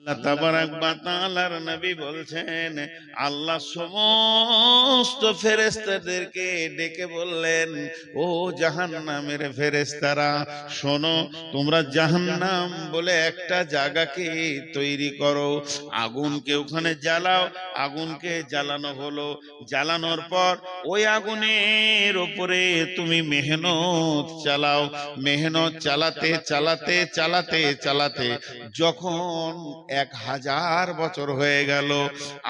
আল্লাহ তাবারাক ওয়া তাআলার নবী বলছেন, আল্লাহ সমস্ত ফেরেশতাদেরকে ডেকে বললেন, ও জাহান্নামের ফেরেশতারা শোনো, তোমরা জাহান্নাম বলে একটা জায়গাকে তৈরি করো, আগুনকে ওখানে জ্বালাও। আগুনকে জ্বালানো হলো, জ্বালানোর পর ওই আগুনের উপরে তুমি মেহনত চালাও। মেহনত চালাতে চালাতে চালাতে চালাতে যখন 1000 বছর হয়ে গেল,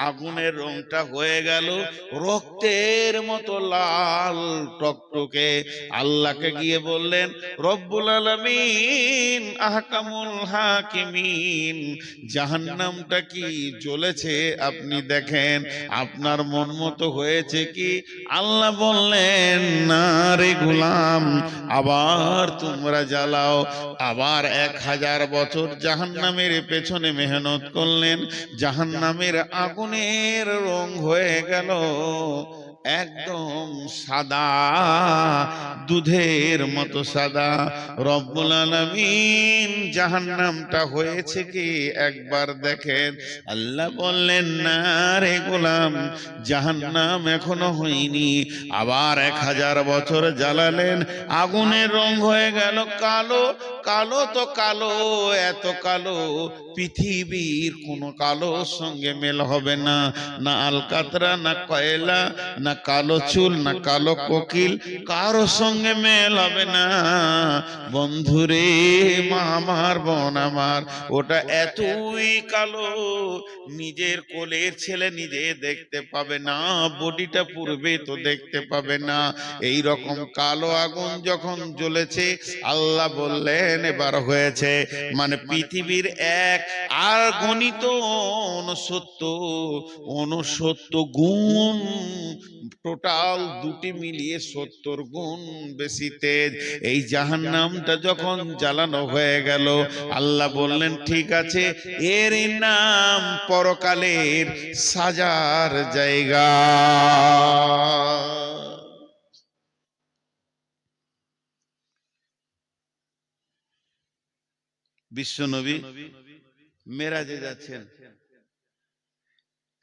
আগুনের রংটা হয়ে গেল রক্তের মতো লাল টকটকে। আল্লাহকে গিয়ে বললেন, রব্বুল আলামিন আহকামুল হাকিমিন, জাহান্নামটা কি জ্বলেছে আপনি দেখেন, আপনার মন মতো হয়েছে কি? আল্লাহ বললেন, না রে গোলাম, আবার তোমরা জ্বালাও। আবার 1000 বছর জাহান্নামের পেছনে মেহনত করলেন, জাহান্নামের আগুনের রং হয়ে গেল একদম সাদা, দুধের মতো সাদা। রব্বুল আলামিন জাহান্নামটা হয়েছে কি একবার দেখেন। আল্লাহ বললেন, না রে গোলাম, জাহান্নাম এখনো হয়নি। আবার 1000 বছর জ্বালালেন, আগুনের রং হয়ে গেল কালো। কালো তো কালো, এত কালো পৃথিবীর কোন কালোর সঙ্গে মেল হবে না। না আলকাতরা, না কয়লা, না কালো চুল, না কালো কোকিল, কারো সঙ্গে মেল হবে না। বন্ধুরে, মা আমার, বোন আমার, ওটা এতই কালো নিজের কোলের ছেলে নিজে দেখতে পাবে না, বডিটা পূর্বে তো দেখতে পাবে না। এই রকম কালো আগুন যখন জ্বলেছে, আল্লাহ বললেন এবার হয়েছে, মানে পৃথিবীর এক আর গণিত 69 গুণ, টোটাল দুটি মিলিয়ে 70 গুণ বেশি তেজ। এই জাহান্নামটা যখন জ্বালানো হয়ে গেল, আল্লাহ বললেন, ঠিক আছে, এর নাম পরকালের সাজার জায়গা। বিশ্বনবী মেরাজে যাচ্ছেন,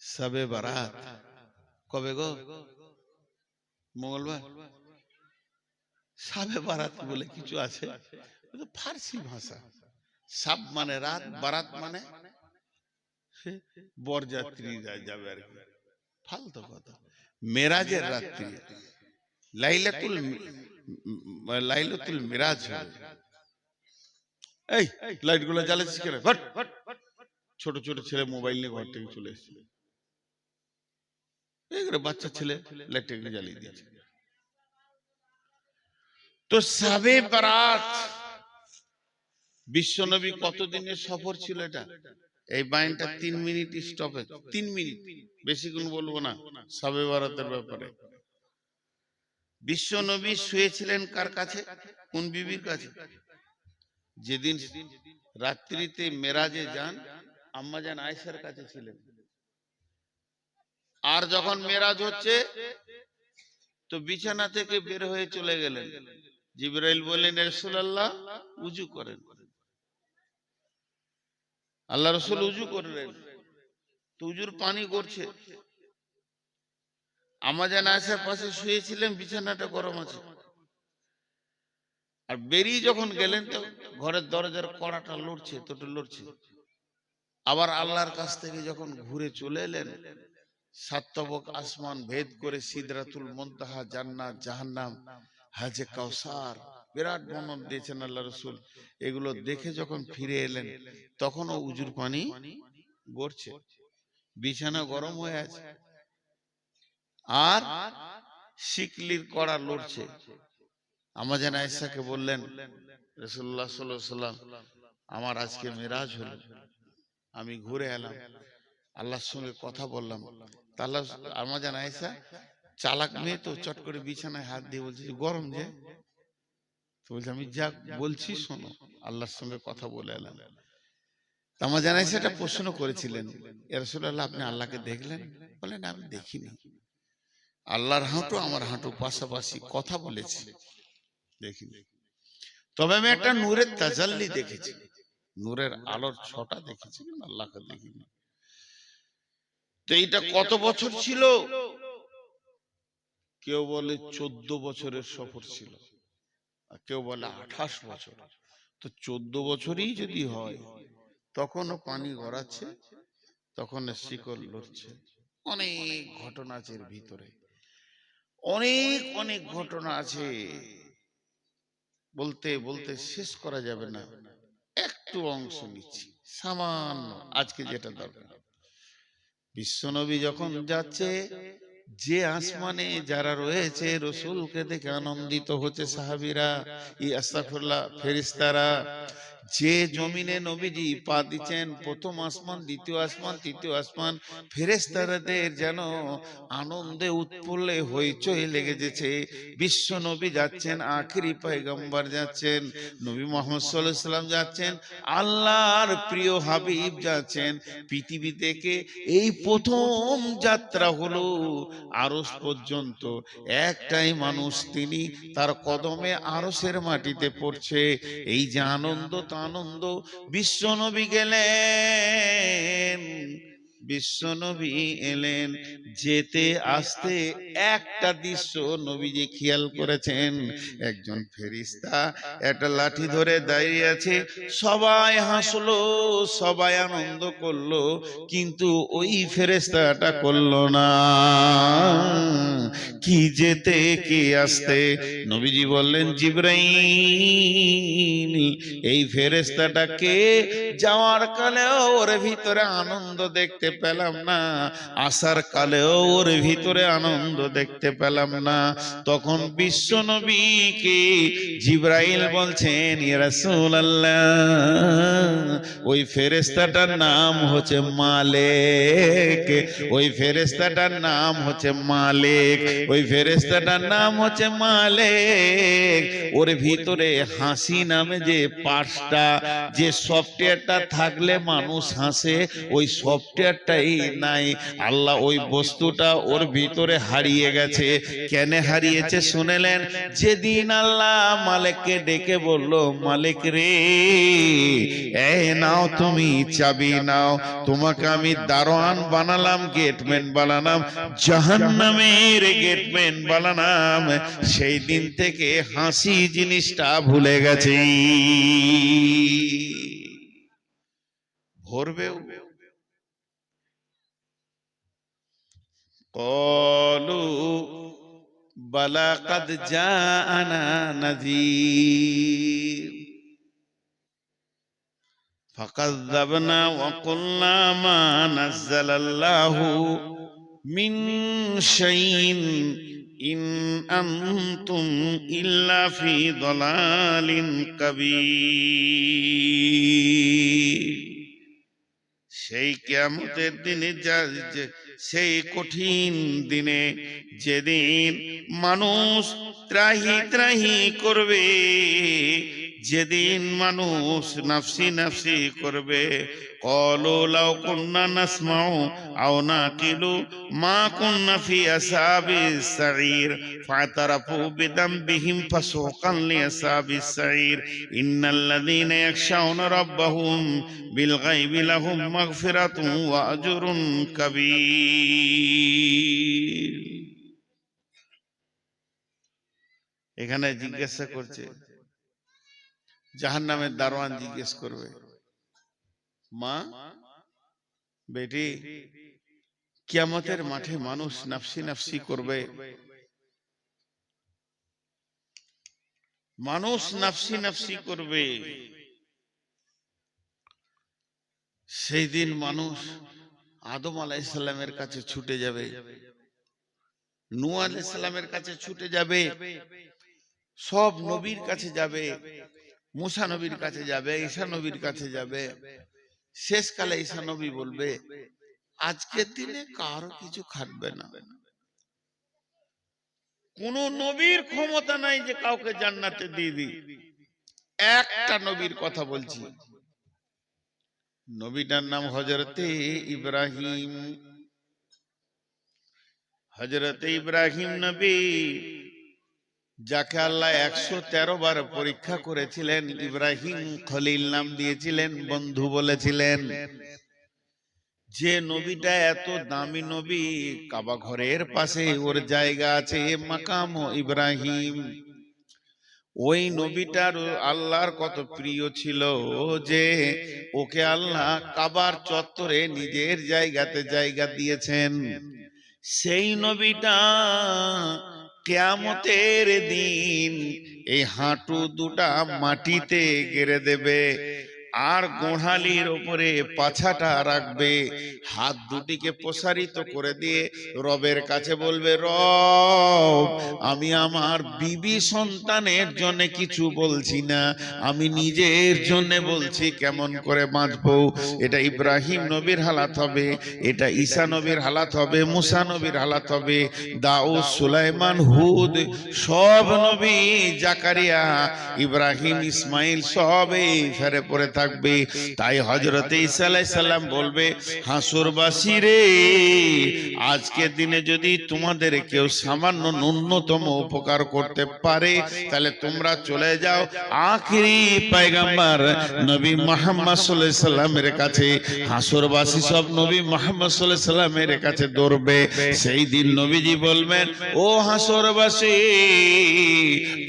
শবে বারাত কবে গো? মঙ্গলবার। শবে বারাত বলে কিছু আছে, ফার্সি ভাষা। সাব মানে রাত, বারাত মানে বরযাত্রীরা যাবে আর কি, ফালতু কথা। মেরাজের রাত্রি, লাইলাতুল মিরাজ হবে। এই লাইট গুলো জ্বালাচ্ছিস কেন? ছোট ছোট ছেলে মোবাইল নিয়ে ঘর থেকে চলে এসেছে, এইগুলো বাচ্চা ছেলে লাইটটাকে জ্বালিয়ে দিয়েছে। তো শবে বারাত, বিশ্বনবী কতদিনের সফর ছিল এটা? এই বাইনটা 3 মিনিট স্টপেজ, 3 মিনিট, বেশিক্ষণ বলবো না শবে বারাতের ব্যাপারে। বিশ্বনবী শুয়েছিলেন কার কাছে? কোন বিবির কাছে? যেদিন রাত্রিতে মেরাজে যান, আম্মাজান আয়েশার কাছে ছিলেন। আর যখন মেরাজ হচ্ছে, তো বিছানা থেকে বের হয়ে চলে গেলেন। জিবরাইল বললেন, রাসূলুল্লাহ উযু করেন। আল্লাহ রাসূল উযু করলেন, তো উযুর পানি গড়ছে। আম্মাজান আয়েশার পাশে শুয়েছিলেন, বিছানাটা গরম আছে। আর বেরিয়ে যখন গেলেন, তো ঘরের দরজার কড়াটা লড়ছে, তোটা লড়ছে। আবার আল্লাহর কাছ থেকে যখন ঘুরে চলে এলেন, 7 তবক আসমান ভেদ করে সিদরাতুল মুনতাহা, জান্নাত, জাহান্নাম, হাজে কাউসার, বিরাট বর্ণনা দিয়েছেন আল্লাহ রাসূল। এগুলো দেখে যখন ফিরে এলেন, তখনও উজুর পানি গড়ছে, বিছানা গরম হয়ে আছে, আর শিকলির কড়া লড়ছে। আম্মাজান আয়েশাকে বললেন, রাসূলুল্লাহ সাল্লাল্লাহু আলাইহি ওয়াসাল্লাম, আমার আজকে মেরাজ হলো, আমি ঘুরে এলাম, আল্লাহর সঙ্গে কথা বললাম। তাহলে আম্মাজান আয়েশা চালাক মেয়ে, তো চট করে বিছানায় হাত দিয়ে বলছে, গরম যে। তো বলছে, আমি যা বলছি শোনো, আল্লাহর সঙ্গে কথা বলে এলাম। আম্মাজান আয়েশা একটা প্রশ্ন করেছিলেন, ইয়া রাসূলুল্লাহ, আপনি আল্লাহকে দেখলেন? বলেন, আমি দেখিনি, আল্লাহর হাঁটু আমার হাঁটু পাশাপাশি, কথা বলেছি, দেখিনি। তবে আমি একটা নূরের তাজাল্লি দেখেছি। নূরের আলোর ছটা দেখেছি, কিন্তু আল্লাহকে দেখিনি। তো এইটা কত বছর ছিল? কেউ বলে 14 বছরের সফর ছিল, আর কেউ বলে 28 বছর। তো 14 বছরই যদি হয়, তখনও পানি গড়াচ্ছে, তখন শিকল লড়ছে। অনেক ঘটনা আছে এর ভিতরে, অনেক অনেক ঘটনা আছে, বলতে বলতে শেষ করা যাবে না। একটু অংশ নিচ্ছি সামান্য, আজকে যেটা দরকার। বিশ্বনবী যখন যাচ্ছে, যে আসমানে যারা রয়েছে রসুলকে দেখে আনন্দিত হচ্ছে সাহাবীরা, আস্তাগফিরুল্লাহ, ফেরেশতারা। যে জমিনে নবীজি পা দিচ্ছেন, প্রথম আসমান, দ্বিতীয় আসমান, তৃতীয় আসমান, ফেরেশতাদের যেন আনন্দে উৎফুল্লে হইচই লেগে যেছে। বিশ্ব নবী যাচ্ছেন, আখিরি পয়গম্বর যাচ্ছেন, নবী মুহাম্মদ সাল্লাল্লাহু আলাইহি সাল্লাম যাচ্ছেন, আল্লাহর প্রিয় হাবিব যাচ্ছেন। পৃথিবী থেকে এই প্রথম যাত্রা হলো আরশ পর্যন্ত। একটাই মানুষ, তিনি তার কদমে আরশের মাটিতে পড়ছে। এই যে আনন্দ, তা আনন্দ। বিশ্বনবী গেলেন, বিশ্বনবী এলেন, যেতে আসতে একটা দৃশ্য নবীজি খেয়াল করেছেন। একজন ফেরেশতা একটা লাঠি ধরে দাঁড়িয়ে আছে। সবাই হাসলো, সবাই আনন্দ করলো, কিন্তু ওই ফেরেশতাটা করলো না। কি যেতে কি আসতে? নবীজি বললেন, জিবরাইল, এই ফেরেশতাটাকে যাওয়ার কালেও ওর ভিতরে আনন্দ দেখতে পেলাম না, আসার কালেও ওর ভিতরে আনন্দ দেখতে পেলাম না। তখন বিশ্ব নবীকে জিবরাইল বলছেন, ইয়া রাসূলুল্লাহ, ওই ফেরেশতাটার নাম হচ্ছে মালিক, ওই ফেরেশতাটার নাম হচ্ছে মালিক, ওই ফেরেশতাটার নাম হচ্ছে মালিক। ওর ভিতরে হাসি নামে যে পার্টসটা, যে সফটওয়্যারটা থাকলে মানুষ হাসে, ওই সফটওয়্যারটাই নাই। আল্লাহ ওই বস্তুটা ওর ভিতরে হারিয়ে গেছে। কেন হারিয়েছে শুনেলেন? যেদিন আল্লাহ মালিককে ডেকে বলল, মালিক রে, এই নাও তুমি চাবি নাও, তোমাকে আমি দারোয়ান বানালাম, গেটম্যান বানালাম, জাহান্নামের গেটম্যান বানালাম, সেই দিন থেকে হাসি জিনিসটা ভুলে গেছে। ভরবেও। ক্বালু বালা কাদ জাআনা নাযীর ফাকাযযাবনা ওয়া কুলনা মা নাযালাল্লাহু মিন শাইইন ইন আনতুম ইল্লা ফি দালালিন কাবীর। সেই কিয়ামতের দিনে, সেই কঠিন দিনে, যেদিন মানুষ ত্রাহি ত্রাহি করবে, যেদিন মানুষ নাফসি নাফসি করবে, ক্বালু লাউ কুন্না নাসমাউ আও নাকিলু মা কুন্না ফি আসহাবিস সাঈর ফাতারাফু বিদামবিহিম ফাসুকান লিআসহাবিস সাঈর ইন্নাল্লাযীনা ইয়াখশাউনা রাব্বাহুম বিল গায়বি লাহুম মাগফিরাতুন ওয়া আজরুন কাবীর। এখানে জিজ্ঞাসা করছে, জাহান্নামের দারোয়ান জিজ্ঞেস করবে, মা, বেটি, কিয়ামতের মাঠে মানুষ নাফসি নাফসি করবে, মানুষ নাফসি নাফসি করবে। সেই দিন মানুষ আদম আলাইহিস সালামের কাছে ছুটে যাবে, নূহ আলাইহিস সালামের কাছে ছুটে যাবে, সব নবীর কাছে যাবে, মুসা নবীর কাছে যাবে, ঈসা নবীর কাছে যাবে। শেষকালে ঈসা নবী বলবে, আজকের দিনে কারো কিছু খাটবে না। কোন নবীর ক্ষমতা নাই যে কাউকে জান্নাতে দিয়ে দিই। একটা নবীর কথা বলছি, নবীটার নাম হযরতে ইব্রাহিম। হযরতে ইব্রাহিম নবী যাকে আল্লাহ 113 বার পরীক্ষা করেছিলেন, ইব্রাহিম খলিল নাম দিয়েছিলেন, বন্ধু বলেছিলেন। যে নবীটা এত দামি নবী, কাবা ঘরের পাশে ওর জায়গা আছে, মাকাম ইব্রাহিম। ওই নবীটার আল্লাহর কত প্রিয় ছিল যে ওকে আল্লাহ কাবার চত্বরে নিজের জায়গাতে জায়গা দিয়েছেন। সেই নবীটা কিয়ামতের দিন এই হাঁটু দুটা মাটিতে গেড়ে দেবে, আর গোড়ালির উপরে পাছাটা রাখবে, হাত দুটিকে প্রসারিত করে দিয়ে রবের কাছে বলবে, রব, আমি আমার বিবি সন্তানের জন্য কিছু বলছি না, আমি নিজের জন্য বলছি কেমন করে বাঁচবো। এটা ইব্রাহিম নবীর হালাত হবে, এটা ঈসা নবীর হালাত হবে, মুসা নবীর হালাত হবে, দাউদ, সুলাইমান, হুদ, সব নবী, জাকারিয়া, ইব্রাহিম, ইসমাইল সব এই ফেরে পড়ে থাকবে। তাই হযরত ঈসা আলাইহিস সালাম বলবে, হাসরবাসী রে, আজকের দিনে যদি তোমাদের কেউ সামান্য ন্যূনতম উপকার করতে পারে, তাহলে তোমরা চলে যাও আখিরি পয়গম্বর নবী মুহাম্মদ সাল্লাল্লাহু আলাইহি সাল্লামের কাছে। হাসরবাসী সব নবী মুহাম্মদ সাল্লাল্লাহু আলাইহি সাল্লামের কাছে দৌড়বে। সেই দিন নবীজি বলবেন, ও হাসরবাসী,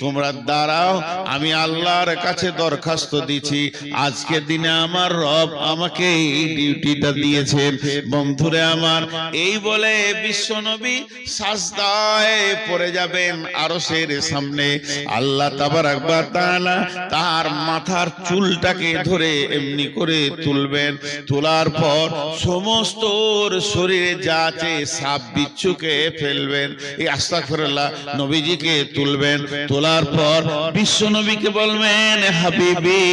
তোমরা দাঁড়াও, আমি আল্লাহর কাছে দরখাস্ত দিচ্ছি, আজকের দিনে আমার রব আমাকে এই ডিউটিটা দিয়েছেন। বন্ধুরে আমার, এই বলে বিশ্বনবী সাজদায় পড়ে যাবেন আরশের সামনে। আল্লাহ তাবারাক ওয়া তাআলা তার মাথার চুলটাকে ধরে এমনি করে তুলবেন, তোলার পর সমস্ত শরীরে যা আছে সাপ বিচ্ছুকে ফেলবেন। এই আস্তাগফিরুল্লাহ, নবীজিকে তুলবেন, তোলার পর বিশ্বনবীকে বলবেন, হাবিবি,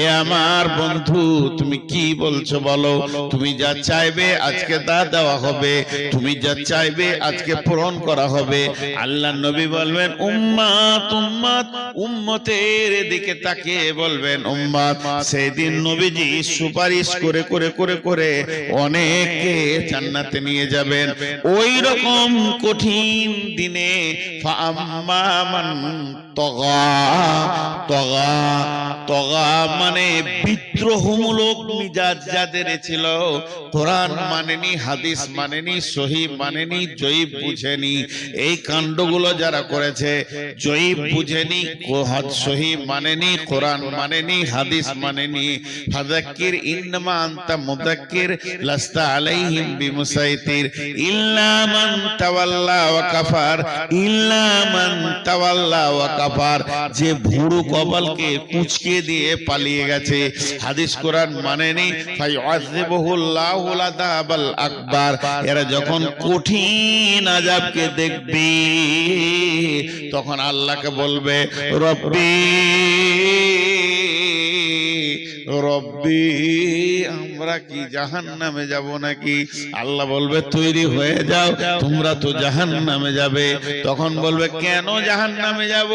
এ আমার বন্ধু, তুমি কি বলছো বলো, তুমি যা চাইবে আজকে তা দেওয়া হবে, তুমি যা চাইবে আজকে পূরণ করা হবে। আল্লাহ নবী বলবেন, উম্মত উম্মত, উম্মতের দিকে তাকিয়ে বলবেন উম্মত। সেই দিন নবীজি সুপারিশ করে করে করে করে অনেককে জান্নাতে নিয়ে যাবেন। ওই রকম কঠিন দিনে ফাআম্মা মান তগা, তগা, তগা মানে বিদ্রোহমূলক মিজাজ যাদের ছিল, কোরআন মানেনি, হাদিস মানেনি, সহি মানেনি, জয়ীব বুঝেনি, এই কাণ্ডগুলো যারা করেছে, জয়ীব বুঝেনি, সহি মানেনি, কোরআন মানেনি, হাদিস মানেনি, ফাযাক্কির ইন্নামা আনতা মুযাক্কির লাস্তা আলাইহিম বিমুসাইতির ইল্লা মান তাওয়াল্লা ওয়া কাফার, ইল্লা মান তাওয়াল্লা ওয়া কাফার, যে ভুরু কপালকে কুঁচকে দিয়ে পালিয়ে গেছে, হাদিস কোরআন মানেনি, ফায়ুআযিবুহুল্লাহুল আযাবাল আকবার। এরা যখন কঠিন আযাবকে দেখবে, তখন আল্লাহকে বলবে, রব্বি রব্বি, আমরা কি জাহান্নামে যাব নাকি? আল্লাহ বলবে, তৈরি হয়ে যাও, তোমরা তো জাহান্নামে যাবে। তখন বলবে, কেন জাহান্নামে যাব?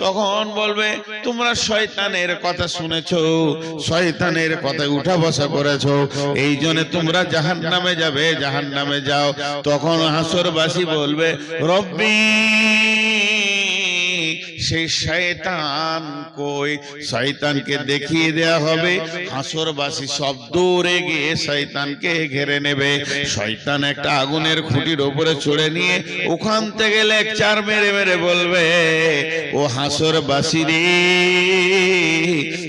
তখন বলবে, তোমরা শয়তানের কথা শুনেছো, শয়তানের কথায় উঠা বসা করেছো, এই জন্য তোমরা জাহান্নামে যাবে, জাহান্নামে যাও। তখন হাসরবাসী বলবে, রব্বি, সেই শয়তান কই? শয়তানকে দেখিয়ে দেয়া হবে। হাসরবাসী সব দৌড়ে গিয়ে শয়তানকে ঘিরে নেবে। শয়তান একটা আগুনের খুঁটির উপরে চড়ে নিয়ে ওখান থেকে লেকচার মেরে মেরে বলবে, ও হাসরবাসী রে,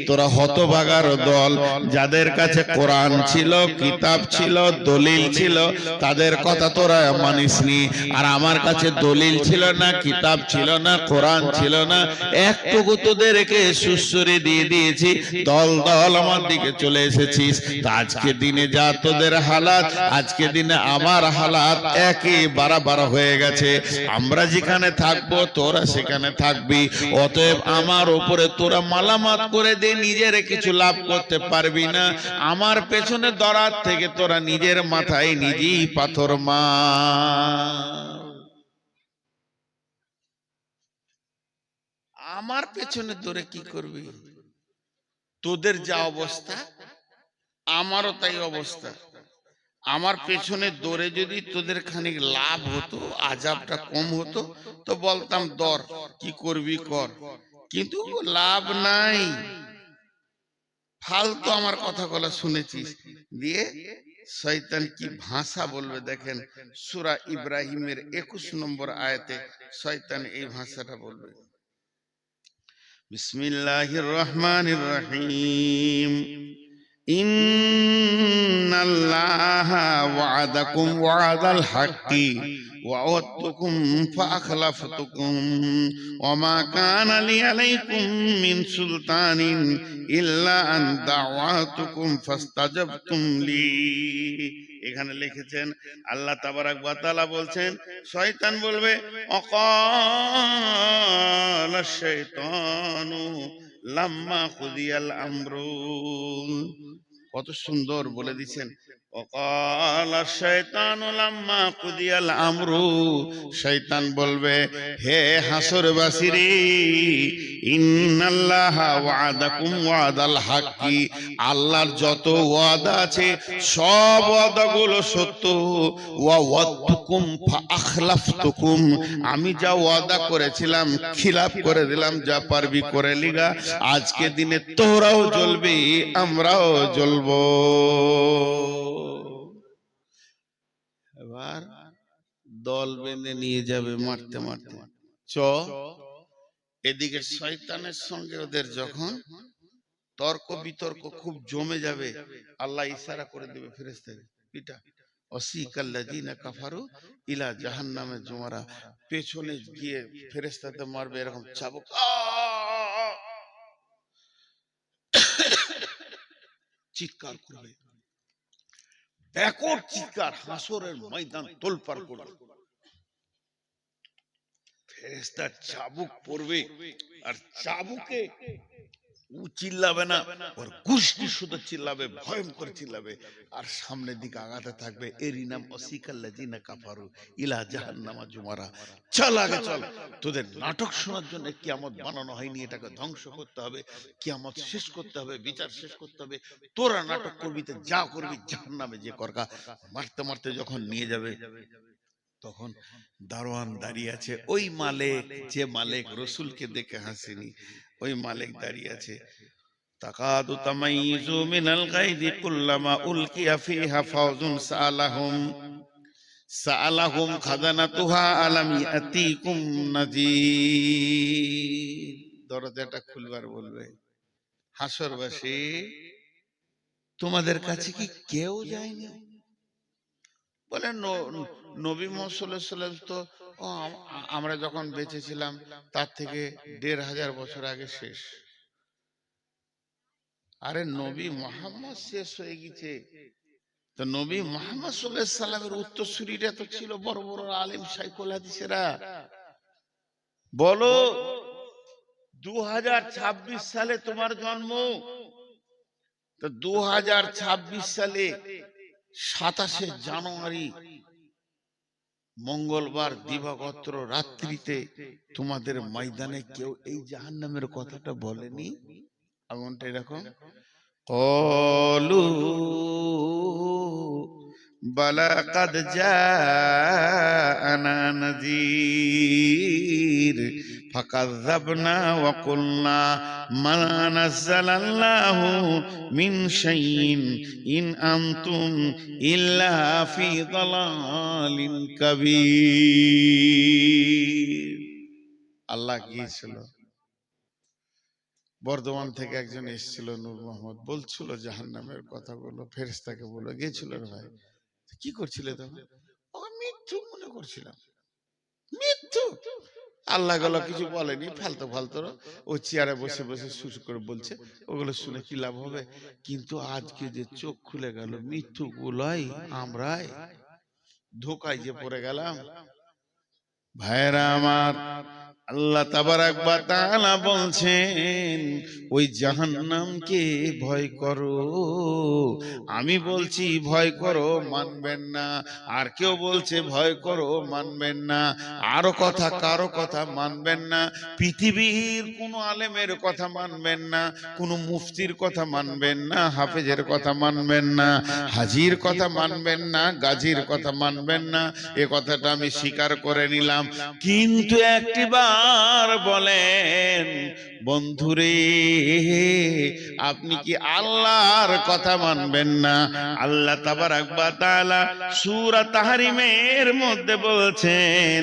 তোরা হতভাগার দল, যাদের কাছে কোরআন ছিল, কিতাব ছিল, দলিল ছিল, তাদের কথা তোরা মানিসনি। আর আমার কাছে দলিল ছিল না, কিতাব ছিল না, কোরআন ছিল না, একটুকু তোদেরকে সুসুরি দিয়ে দিয়েছি, দল দল আমার দিকে চলে এসেছিস। আজকে দিনে যা তোদের হালাত, আজকে দিনে আমার হালাত একই বাড়া হয়ে গেছে। আমরা যেখানে থাকবো তোরা সেখানে থাকবি, অতএব আমার উপরে তোরা মালামাত করে দে, নিজের কিছু লাভ করতে পারবি না। আমার পেছনে দরাত থেকে তোরা নিজের মাথায় নিজেই পাথর মার। আমার পেছনে তোরে কি করবি? তোদের যা অবস্থা আমারও তাই অবস্থা। আমার পেছনে দৌড়ে যদি তোদের খানিক লাভ হতো, আজাবটা কম হতো, তো বলতাম দর, কি করবি কর, কিন্তু লাভ নাই, ফালতু আমার কথাগুলো শুনেছিস। দিয়ে শয়তান কি ভাষা বলবে দেখেন, সূরা ইব্রাহিমের 21 নম্বর আয়াতে শয়তান এই ভাষাটা বলবে, বিসমিল্লাহির রহমানির রহিম, ইন্নাল্লাহা ওয়াদাকুম ওয়াদাল হাক্কি ওয়া'আদতুকুম ফাআখলাফতুকুম ওয়া মা কানা লি আলাইকুম মিন সুলতানিন ইল্লা আন দাওয়াতুকুম ফাস্তাজাবতুম লি। এখানে লিখেছেন আল্লাহ তাবারাক ওয়া তাআলা বলছেন, শয়তান বলবে, অকালা শাইতানু লাম্মা কুদিয়াল আমরু, কত সুন্দর বলে দিচ্ছেন, ওয়াকালা শাইতানু লাম্মা কুদিয়াল আমরু, শয়তান বলবে, হে হাসরবাসীরে, ইন্নাল্লাহা ওয়াদাকুম ওয়াদাল হাক্কি, আল্লাহর যত ওয়াদা আছে সব ওয়াদাগুলো সত্য, ওয়া ওয়াদতুকুম ফাআখলাফতুকুম, আমি যা ওয়াদা করেছিলাম খিলাফ করে দিলাম, যা পারবি করে লিগা, আজকে দিনে তোরাও জ্বলবি আমরাও জ্বলবো। এবার দল বেঁধে নিয়ে যাবে মারতে মারতে, চ এদিকে শয়তানের সঙ্গে ওদের যখন তর্ক বিতর্ক খুব জমে যাবে, আল্লাহ ইশারা করে দেবে ফেরেশতাকে, পিটা, অসিকাল্লাযিনা কাফারু ইলা জাহান্নামে জুমারা, পেছনে গিয়ে ফেরেশতাতে মারবে এরকম চাবুক, চিৎকার করবে, ব্যাকট চিৎকার, হাসরের ময়দান তোলপাড় করবে, ফেরেশতা চাবুক পড়বে, আর চাবুকে ও চিল্লাবে না, ওর গোষ্ঠী শুধু চিল্লাবে, ভয়ঙ্কর চিল্লাবে, আর সামনের দিকে আগাতে থাকবে, এরই নাম অসিকাল্লাযিনা কাফারু ইলা জাহান্নামা জুমারা। চল আগে চল, তোদের নাটক শোনার জন্য কিয়ামত বানানো হয়নি, এটাকে ধ্বংস করতে হবে, কিয়ামত শেষ করতে হবে, বিচার শেষ করতে হবে, তোরা নাটক করবি তো যা করবি জাহান্নামে যে করগা। মারতে মারতে যখন নিয়ে যাবে, তখন দারোয়ান দাঁড়িয়ে আছে, ওই মালিক, যে মালিক রসুলকে দেখে হাসেনি, ওই মালিক দাঁড়িয়ে আছে, তাকাদু তামাইযু মিনাল গায়যি কুল্লামা উলকিয়া ফিহা ফাওজুন সাআলাহুম খাজানাতুহা আলাম ইয়াতিকুম নাযীর, দরজাটা খুলবার বলবে, হাসরবাসী তোমাদের কাছে কি কেউ যায়নি? বলে নবী মুহাম্মদ সাল্লাল্লাহু আলাইহি ওয়াসাল্লাম তো আমরা যখন বেঁচে ছিলাম তার থেকে ১৫০০ বছর আগে শেষ। আরে নবী মুহাম্মদ শেষ হয়ে গেছে, তো নবী মুহাম্মদ সাল্লাল্লাহু আলাইহি সাল্লামের উত্তরসূরিরা তো ছিল বড় বড় আলেম শাইখুল হাদিসেরা। বলো 2026 সালে তোমার জন্ম, তো 2026 সালে 27শে জানুয়ারি মঙ্গলবার দিবাগত রাত্রিতে তোমাদের ময়দানে কেউ এই জাহান্নামের কথাটা বলেনি? এমনটা এরকম ক্বালু বালা কাদ জাআনা নাযীর ফাকাযযাবনা ওয়া কুলনা মা নাযালাল্লাহু মিন শাইইন ইন আনতুম ইল্লা ফি যালালিন কাবীর। আল্লাহ গিয়েছিল, বর্ধমান থেকে একজন এসেছিল, নূর মোহাম্মদ, বলছিল জাহান্নামের কথাগুলো, ফেরেশতাকে বলে গিয়েছিল, রে ভাই কি করছিলে তখন? মৃত্যু মনে করছিলাম, মৃত্যু। আল্লাহ গুলো কিছু বলেনি, ফালতু ফালতু ও চেয়ারে বসে বসে শুরু করে বলছে, ওগুলো শুনে কি লাভ হবে? কিন্তু আজকে যে চোখ খুলে গেল, মৃত্যু গুলাই আমরাই ধোকায় যে পড়ে গেলাম। ভাইরা আমার, আল্লাহ তাবারাক ওয়া তাআলা বলছেন ওই জাহান্নামকে ভয় করো। আমি বলছি ভয় করো, মানবেন না। আর কেউ বলছে ভয় করো, মানবেন না। আরো কথা, কারো কথা মানবেন না। পৃথিবীর কোনো আলেমের কথা মানবেন না, কোনো মুফতির কথা মানবেন না, হাফেজের কথা মানবেন না, হাজির কথা মানবেন না, গাজীর কথা মানবেন না। এ কথাটা আমি স্বীকার করে নিলাম। কিন্তু একটিবার বলেন বন্ধুরে, আপনি কি আল্লাহর কথা মানবেন না? আল্লাহ তাবারাক ওয়া তাআলা সূরা তাহরিমের মধ্যে বলছেন,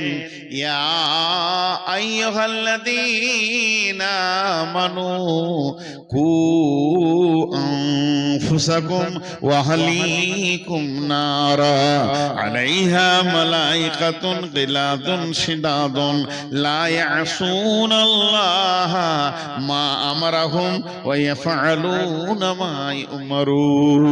ইয়া আইয়ুহাল্লাযীনা আমানু কু আনফুসাকুম ওয়া আহলিকুম নারা আলাইহা মালাইকাতুন গিলাদুন শিদাদুন লা ইয়াসুনাল্লাহা মা আমারাহুম ওয়া ইয়াফআলুনা মা ইউমারুন।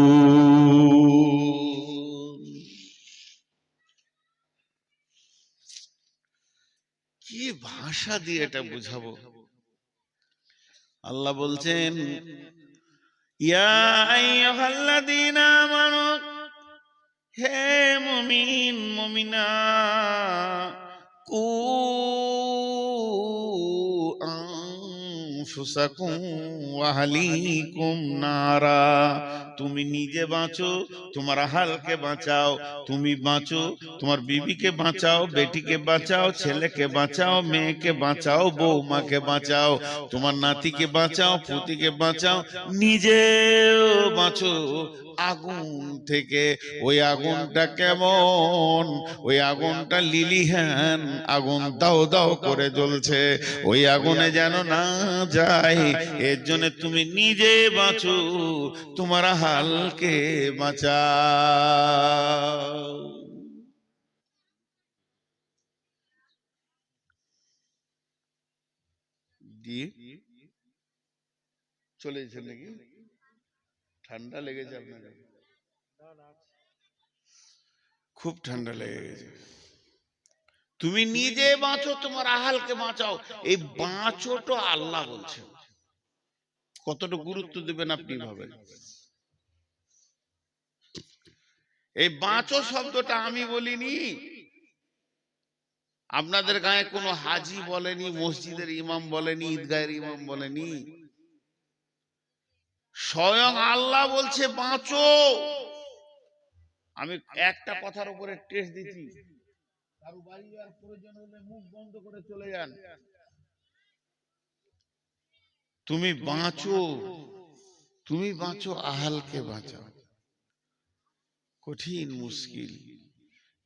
কি ভাষা দিয়ে এটা বুঝাবো? আল্লাহ বলছেন, ইয়া আইয়ুহাল্লাযীনা আমানু, হে মুমিন মুমিনা, কু আনফুসাকুম ওয়া আহলিকুম নারা, তুমি নিজে বাঁচো, তোমার আহলকে বাঁচাও। তুমি বাঁচো, তোমার বিবিকে বাঁচাও, বেটিকে বাঁচাও, ছেলেকে বাঁচাও, মেয়েকে বাঁচাও, বৌমাকে বাঁচাও, তোমার নাতিকে বাঁচাও, পুতিকে বাঁচাও, নিজেও বাঁচো আগুন থেকে। ওই আগুনটা কেমন? ওই আগুনটা লিলিহান আগুন, দাও দাও করে জ্বলছে। ওই আগুনে যেন না যায়, এর জন্য তুমি নিজে বাঁচো, তোমার হালকে বাঁচাও। দিয়ে চলে গেছেন নাকি? ঠান্ডা লেগেছে আপনাকে? খুব ঠান্ডা লেগে গেছে। তুমি নিজে বাঁচো, তোমার আহালকে বাঁচাও। এই বাঁচোটা আল্লাহ বলছেন। কতটা গুরুত্ব দেবেন আপনি ভাবেন। এই বাঁচো শব্দটা আমি বলিনি, আপনাদের গায়ে কোনো হাজি বলেনি, মসজিদের ইমাম বলেনি, ঈদগাহের ইমাম বলেনি। স্বয়ং আল্লাহ বলছে বাঁচো। আমি একটা কথার উপরে টেস্ট দিচ্ছি, কারো বাড়ি যাওয়ার প্রয়োজন হলে মুখ বন্ধ করে চলে যান। তুমি বাঁচো, তুমি বাঁচো, আহালকে বাঁচাও। কঠিন মুশকিল।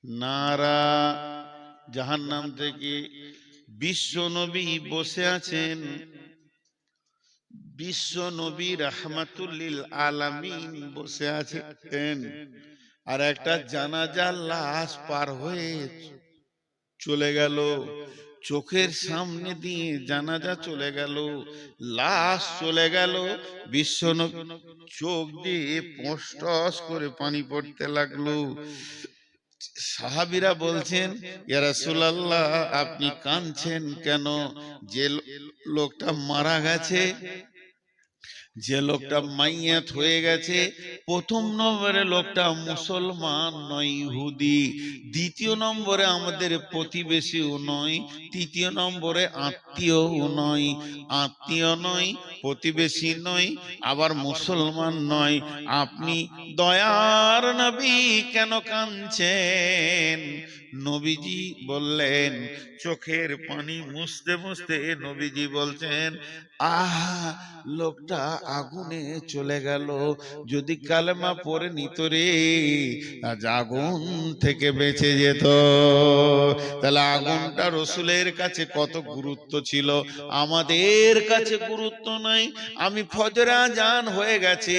নারা, জাহান্নাম থেকে বিশ্ব নবী বসে আছেন। বিশ্ব নবী রাহমাতুল লিল আলামিন বসে আছেন, আর একটা জানাজার লাশ পার হয়ে চলে গেল। চোখের সামনে দিয়ে জানাজা চলে গেল, লাশ চলে গেল। বিশ্ব নবী চোখ দিয়ে পশটস করে পানি পড়তে লাগলো। সাহাবীরা বলছেন, ইয়া রাসূলুল্লাহ, আপনি কাঁদছেন কেন? যে লোকটা মারা গেছে, যে লোকটা মাইয়াত হয়ে গেছে, প্রথম নম্বরে লোকটা মুসলমান নয়, ইহুদি। দ্বিতীয় নম্বরে আমাদের প্রতিবেশীও নয়, তৃতীয় নম্বরে আত্মীয়ও নয়। আত্মীয় নয়, প্রতিবেশী নয়, আবার মুসলমান নয়। আপনি দয়ার নবী কেন কাঁদছেন? নবীজি বললেন, চোখের পানি মুছতে মুছতে নবীজি বলছেন, আহা, লোকটা আগুনে চলে গেল। যদি কালেমা পড়ে নিত রে, আজ আগুন থেকে বেঁচে যেত। তাহলে আগুনটা রসুলের কাছে কত গুরুত্ব ছিল, আমাদের কাছে গুরুত্ব নাই। আমি ফজর আজান হয়ে গেছে,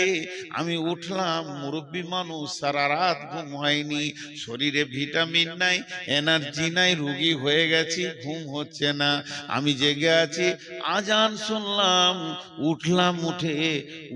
আমি উঠলাম, মুরব্বী মানুষ, সারা রাত ঘুম হয়নি, শরীরে ভিটামিন নাই, এনার্জি নাই, রোগী হয়ে গেছি, ঘুম হচ্ছে না। আমি জেগে আছি, আজান শুনলাম, করলাম, উঠলাম, উঠে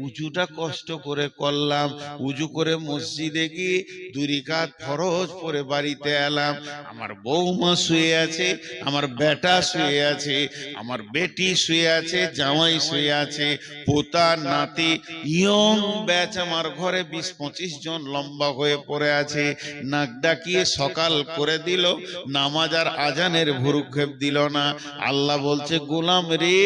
উঁচুটা কষ্ট করে করলাম, উঁচু করে মসজিদে গিয়ে 2 রাকাত ফরজ পড়ে বাড়িতে এলাম। আমার বৌমা শুয়ে আছে, আমার বেটা শুয়ে আছে, আমার বেটি শুয়ে আছে, জামাই শুয়ে আছে, পোতা নাতি ইয়ং ব্যাচ আমার ঘরে 20-25 জন লম্বা হয়ে পড়ে আছে। নাক ডাকিয়ে সকাল করে দিল, নামাজ আর আজানের ভুরুক্ষেপ দিল না। আল্লাহ বলছে, গোলাম রে,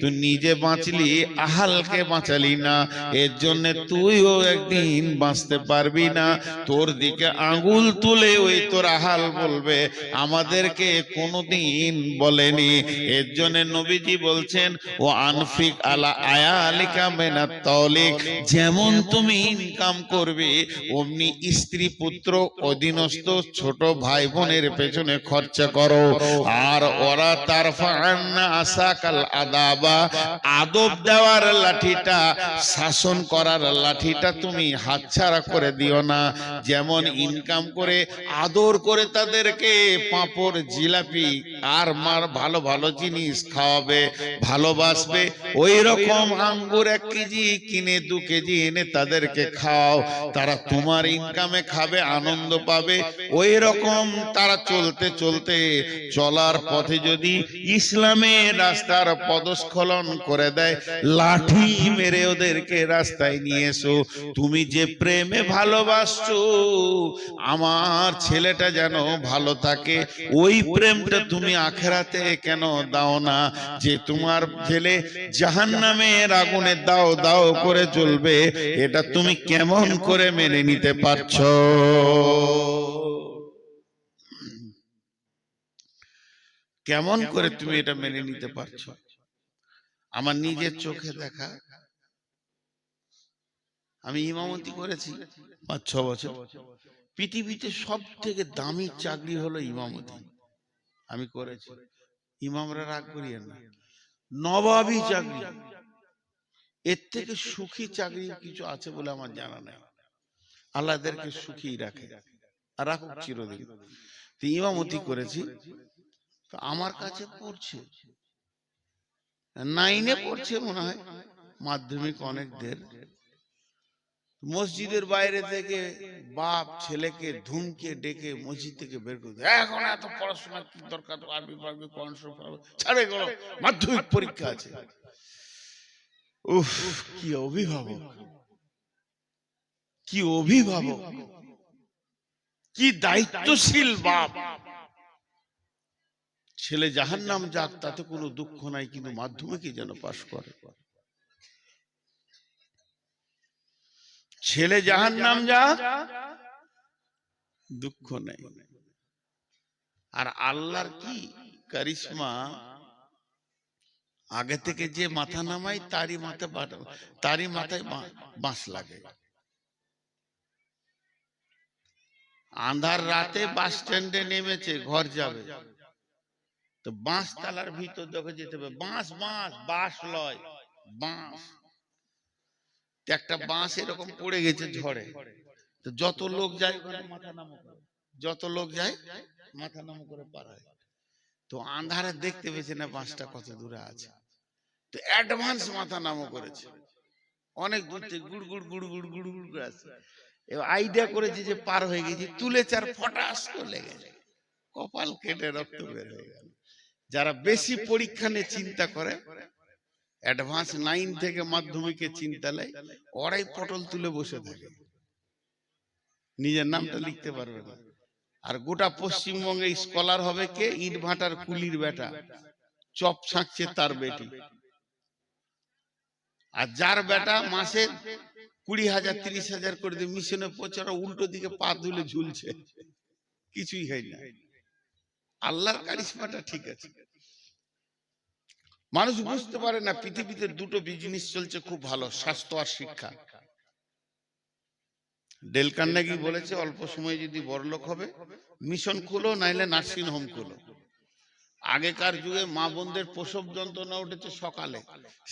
তুই নিজে বাঁচলি, আহালকে বাঁচালি না, এর জন্য তুইও একদিন বাঁচতে পারবি না। তোর দিকে আঙ্গুল তুলে ওই তোর আহাল বলবে, আমাদেরকে কোনোদিন বলেনি। এর জন্য নবীজি বলছেন, ও আনফিক আলা আয়ালিকা মিনাত তাওলিক, যেমন তুমি ইনকাম করবে অমনি স্ত্রী পুত্র অধীনস্থ ছোট ভাই বোনের পেছনে খরচা করো। আর ওরা তারফা'আন্না আসাকাল আদাবা, আদব দেওয়ার লাঠিটা, শাসন করার লাঠিটা তুমি হাতছাড়া করে দিও না। যেমন ইনকাম করে আদর করে তাদেরকে পাঁপড়, জিলাপি আর মার ভালো ভালো জিনিস খাওয়াবে, ভালোবাসবে, ওই রকম আঙ্গুর 1 কেজি কিনে 2 কেজি এনে তাদেরকে খাও। তারা তোমার ইনকামে খাবে, আনন্দ পাবে। ওই রকম তারা চলতে চলতে চলার পথে যদি ইসলামের রাস্তার পদস্খলন করে দেয়, লাঠি মেরে ওদেরকে রাস্তায় নিয়ে এসো। তুমি যে প্রেমে ভালোবাসছো আমার ছেলেটা যেন ভালো থাকে, ওই প্রেমটা তুমি আখিরাতে কেন দাও না? যে তোমার ছেলে জাহান্নামের আগুনে দাও দাও করে জ্বলবে, এটা তুমি কেমন করে মেনে নিতে পারছো? কেমন করে তুমি এটা মেনে নিতে পারছো? আমার নিজের চোখে দেখা, আমি ইমামতি করেছি 5-6 বছর। পৃথিবীতে সব থেকে দামি চাকরি হলো ইমামতি, আমি করেছি। ইমামরা রাগ করিয়েন না, নবাবী চাকরি, এর থেকে সুখী চাকরি কিছু আছে বলে আমার জানা নাই। আল্লাহ এদেরকে সুখী রাখে আর রাখুক চিরদিন। তো ইমামতি করেছি, তো আমার কাছে পড়ছে 9-এ পড়ছে মনে হয়, মাধ্যমিক অনেক দের। মসজিদের বাইরে থেকে বাপ ছেলেকে ধুমকে ডেকে মসজিদ থেকে বের করে দেয়, এখন এত পড়াশোনা কি দরকার, আরবি পারবি, কোরআন শরীফ পারবি, ছাড়ে গেল, মাধ্যমিক পরীক্ষা আছে। উফ, কি অভিভাবক, কি অভিভাবক, কি দায়িত্বশীল বাপ। ছেলে জাহান্নাম যাক তাতে কোনো দুঃখ নাই, কিন্তু মাধ্যমিকে যেন পাশ করে। ছেলে জাহান্নাম যাক দুঃখ নাই। আর আল্লাহর কি কারিশমা, আগে থেকে যে মাথা নামায় তারই মাথায় বাঁশ লাগে। আন্ধার রাতে বাস স্ট্যান্ডে নেমেছে, ঘর যাবে, তো বাঁশ তালার ভিতর দেখে যেতে হবে, বাঁশ বাঁশ বাঁশ লয় বাঁশ, একটা বাঁশ এরকম পড়ে গেছে ঝড়ে, তো যত লোক যায় মাথা নামো করে, যত লোক যায় মাথা নামো করে পার হয়। তো আন্ধারে দেখতে পেয়েছে না বাঁশটা কত দূরে আছে, তো অ্যাডভান্স মাথা নামো করেছে, অনেক দূর থেকে গুড় গুড় গুড় গুড় গুড় গুড় করে আছে। এবার আইডিয়া করেছে যে পার হয়ে গেছি, তুলে চার ফটাস করে লেগেছে, কপাল কেটে রক্ত বের হয়ে গেল। যারা বেশি পরীক্ষা নিয়ে চিন্তা করে, অ্যাডভান্স 9 থেকে মাধ্যমিকে চিন্তা নেয়, ওরাই পটল তুলে বসে থাকে, নিজের নামটা লিখতে পারবে না। আর গোটা পশ্চিমবঙ্গে স্কলার হবে কে? ইট ভাটার কুলির বেটা, চপ ছাঁকছে তার বেটি। আর যার বেটা মাসে 20,000 30,000 করে দিয়ে মিশনে পৌঁছানো, উল্টো দিকে পা তুলে ঝুলছে, কিছুই হয় না। আল্লাহর কারিশমাটা ঠিক আছে। মানুষ বুঝতে পারে না পৃথিবীতে দুটো বিজনেস চলছে খুব ভালো, স্বাস্থ্য আর শিক্ষা। ডেল কার্নেগি বলেছে, অল্প সময় যদি বড়লোক হবে মিশন খুলো, নাইলে নার্সিং হোম খুলো। আগেকার যুগে মা বোনদের প্রসব যন্ত্রণা উঠেছে সকালে,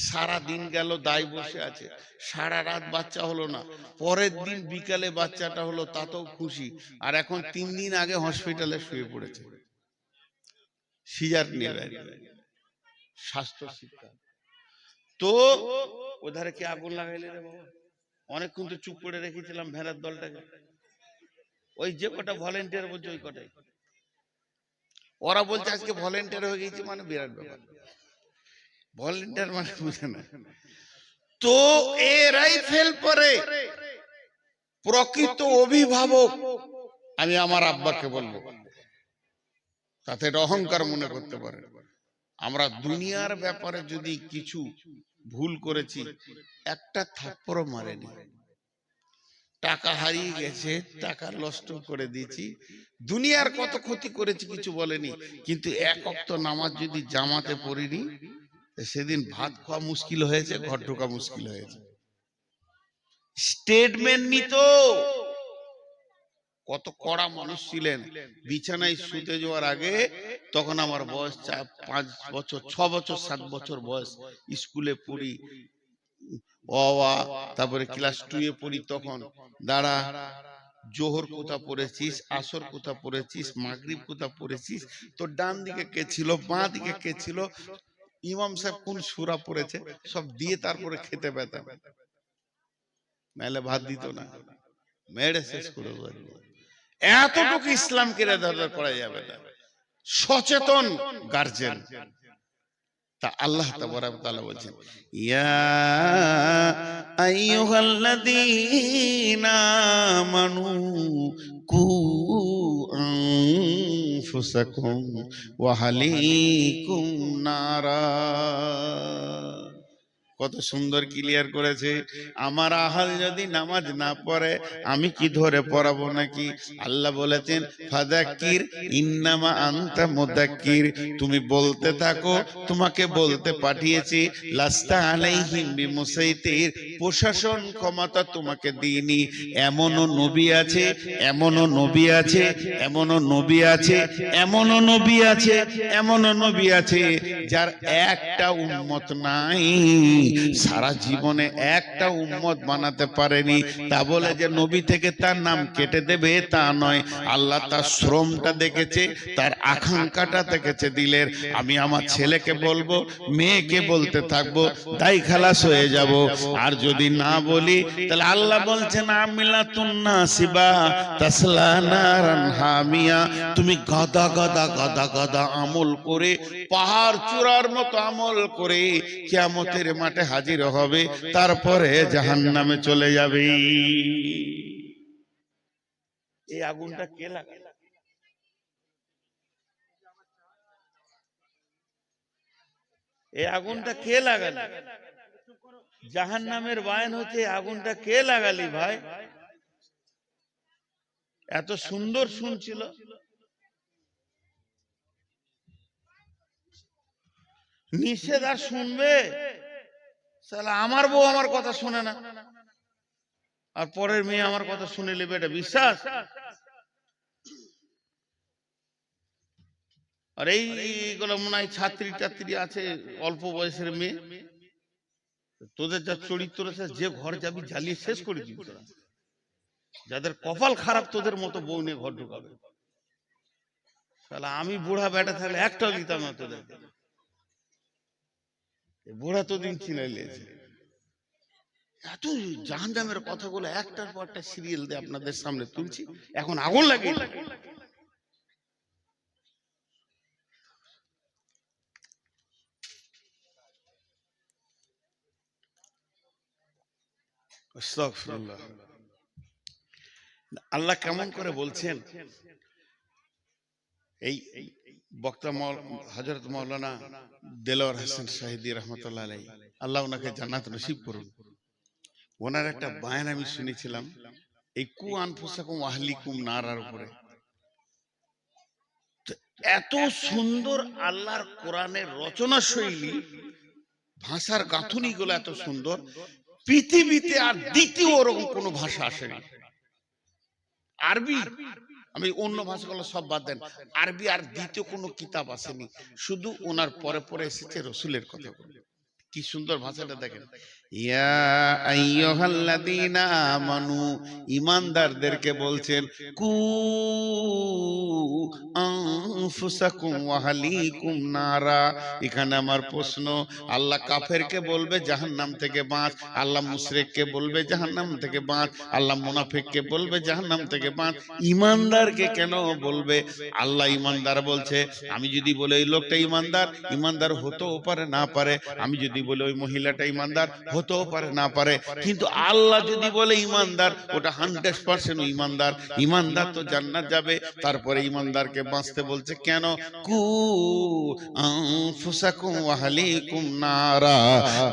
সারা দিন গেল দায় বসে আছে, সারা রাত বাচ্চা হলো না, পরের দিন বিকালে বাচ্চাটা হলো, তাতেও খুশি। আর এখন 3 দিন আগে হসপিটালে শুয়ে পড়েছে, সিজার নিয়ে স্বাস্থ্য শিক্ষা। তো ওধারে কি আগুন লাগাইলে রে বাবা? অনেকক্ষণ তো চুপ করে রেখেছিলাম ভেড়ার দলটাকে, ওই যে কটা ভলেন্টিয়ার বলছে ওই কটাই। ওরা বলছে আজকে ভলেন্টিয়ার হয়ে গেছি, মানে বিরাট ব্যাপার। ভলেন্টিয়ার মানে বুঝে না। তো এরাই ফেল করে। প্রকৃত অভিভাবক আমি আমার আব্বাকে বলবো, তাতে অহংকার মনে করতে পারে। আমরা দুনিয়ার ব্যাপারে যদি কিছু ভুল করেছি, একটা থাপ্পড়ও মারেনি। টাকা হারিয়ে গেছে, টাকা নষ্ট করে দিয়েছি, দুনিয়ার কত ক্ষতি করেছি, কিছু বলেনি। কিন্তু এক ওয়াক্ত নামাজ যদি জামাতে পড়িনি, সেদিন ভাত খাওয়া মুশকিল হয়েছে, ঘর ঢোকা মুশকিল হয়েছে। স্টেটমেন্ট নিত। কত কড়া মানুষ ছিলেন। বিছানায় শুতে যাওয়ার আগে, তখন আমার বয়স 5 বছর 6 বছর 7 বছর বয়স, স্কুলে পড়ি, তারপরে ক্লাস 2 এ পড়ি, তখন দাঁড়া, জোহর কোথা পড়েছিস, আসর কোথা পড়েছিস, মাগরিব কোথা পড়েছিস, তো ডান দিকে কে ছিল, বাঁ দিকে কে ছিল, ইমাম সাহেব কোন সূরা পড়েছে, সব দিয়ে তারপরে খেতে পেতাম, নাহলে ভাত দিত না, মেরে শেষ করে দেব। এতটুকু ইসলামকে রেদার করা যাবে না। সচেতন গার্জেন। তা আল্লাহ তাবারক ওয়া তাআলা বলেন, ইয়া আইয়ুহাল্লাযীনা আমানু কু আনফুসাকুম ওয়া আহলিকুম নারা। কত সুন্দর ক্লিয়ার করেছে। আমার আহাল যদি নামাজ না পড়ে, আমি কি ধরে পড়াবো নাকি? আল্লাহ বলেছেন, ফাযাক্কির ইন্নামা আনতা মুযাক্কির, তুমি বলতে থাকো, তোমাকে বলতে পাঠিয়েছি। লাস্তা আলাইহিম বিমুসাইতির, প্রশাসন ক্ষমতা তোমাকে দিইনি। এমনও নবী আছে, এমনও নবী আছে, এমনও নবী আছে, এমনও নবী আছে, এমনও নবী আছে যার একটা উম্মত নাই, সারা জীবনে একটা উম্মত বানাতে পারেনি। তা বলে যে নবী থেকে তার নাম কেটে দেবে তা নয়। আল্লাহ তার শ্রমটা দেখেছে, তার আকাঙ্ক্ষাটা দেখেছে দিলের। আমি আমার ছেলেকে বলবো, মেয়েকে বলতে থাকবো, তাই খালাস হয়ে যাব। আর যদি না বলি, তাহলে আল্লাহ বলছেন আমিলাতুন নাসিবা তাসলা নারান হামিয়া, তুমি গাদা গাদা গাদা গাদা আমল করে, পাহাড় চূড়ার মতো আমল করে কিয়ামতের মাঠে হাজির হবে, তারপরে জাহান্নামে চলে যাবে। এই আগুনটা কে লাগালো? এই আগুনটা কে লাগালো? জাহান্নামের বায়ান হচ্ছে, আগুনটা কে লাগালি ভাই? এত সুন্দর শুনছিল, নিষেধ আর শুনবে? শালা আমার বউ আমার কথা শুনে না, আর পরের মেয়ে আমার কথা শুনে নেবে, এটা বিশ্বাস? আর এইগুলো মনে হয় ছাত্রী টাত্রী আছে, অল্প বয়সের মেয়ে, তোদের যা চরিত্র আছে, যে ঘর যাবি জ্বালিয়ে শেষ করে দিবি তোরা। যাদের কপাল খারাপ, তোদের মতো বউ নিয়ে ঘর ঢুকাবে। শালা আমি বুড়া বেটা থাকলে একটাও দিতাম না তোদেরকে। বুড়া তো দিন চিনাইলেছে। এত জাহান্নামের কথাগুলো একটার পর একটা সিরিয়াল দিয়ে আপনাদের সামনে তুলছি, এখন আগুন লাগে। আস্তাগফিরুল্লাহ। আল্লাহ কেমন করে বলছেন, এই বক্তা হযরত মাওলানা দেলোয়ার হোসেন শাহিদি রহমতুল্লাহ আলাইহি, আল্লাহ ওনাকে জান্নাত নসিব করুন। ওনার একটা বায়ান আমি শুনেছিলাম, এই কু আনফুসাকুম ওয়া আহলিকুম নারার উপরে। এত সুন্দর আল্লাহর কোরআনের রচনা শৈলী, ভাষার গাঁথুনি গুলো এত সুন্দর, পৃথিবীতে আর দ্বিতীয় ওরকম কোন ভাষা আসেনি। আরবি, আমি অন্য ভাষাগুলো সব বাদ দেন, আরবি আর দ্বিতীয় কোনো কিতাব আসেনি, শুধু ওনার পরে পরে এসেছে রসুলের কথা। কি সুন্দর ভাষাটা দেখেন। ইয়া আইয়ুহাল্লাযীনা আমানু, ঈমানদারদেরকে বলছেন, কু আনফুসাকুম ওয়া আহলিকুম নারা। এখানে আমার প্রশ্ন, আল্লাহ কাফেরকে বলবে জাহান্নাম থেকে বাঁচ, আল্লাহ মুশরিককে বলবে জাহান্নাম থেকে বাঁচ, আল্লাহ মুনাফিককে বলবে জাহান্নাম থেকে বাঁচ, ঈমানদারকে কেন বলবে? আল্লাহ ঈমানদার বলছে, আমি যদি বলি ওই লোকটা ঈমানদার, ঈমানদার হতেও পারে না পারে, আমি যদি বলি ওই মহিলাটা ঈমানদার, হতেও পারে না পারে, কিন্তু আল্লাহ যদি বলে ঈমানদার, ওটা 100% ঈমানদার। ঈমানদার তো জান্নাত যাবে, তারপরে ঈমানদারকে বাঁচতে বলছে কেন? কু আনফুসাকুম ওয়া আহলিকুম নারা।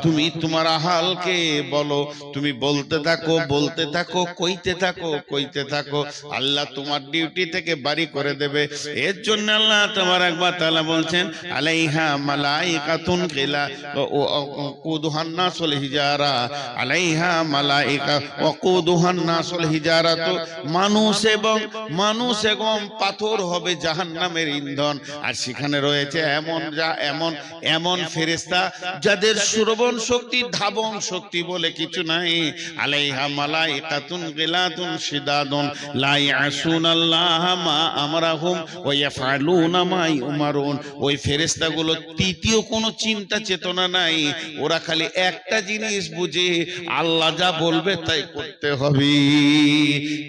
তুমি তোমার আহালকে বলো, তুমি বলতে থাকো, বলতে থাকো, কইতে থাকো, কইতে থাকো, আল্লাহ তোমার ডিউটি থেকে বাড়ি করে দেবে। এর জন্য আল্লাহ তাবারাক ওয়া তাআলা বলছেন, আলাইহা মালাইকাতুন কিলা ওয়াকুদুহান নাসুল হিজারা, আলাইহা মালাইকা ওয়াকুদুহান নাসুল হিজারা। তো মানুষ এবং পাথর হবে জাহান্নামের ইন্ধন। আর সেখানে রয়েছে এমন ফেরেশতা যাদের শ্রবণ শক্তি, ধাবন শক্তি বলে কিছু নাই। আলাইহা মালাইকাতুন গিলাতুন শিদাদুন লা ইয়াসুনাল্লাহা মা আমরাহুম ওয়া ইয়াফআলুনা মা ইউমারুন। ওই ফেরেশতাগুলো তৃতীয় কোনো চিন্তা চেতনা নাই, ওরা খালি একটা জিনিস বুঝে, আল্লাহ যা বলবে তাই করতে হবে।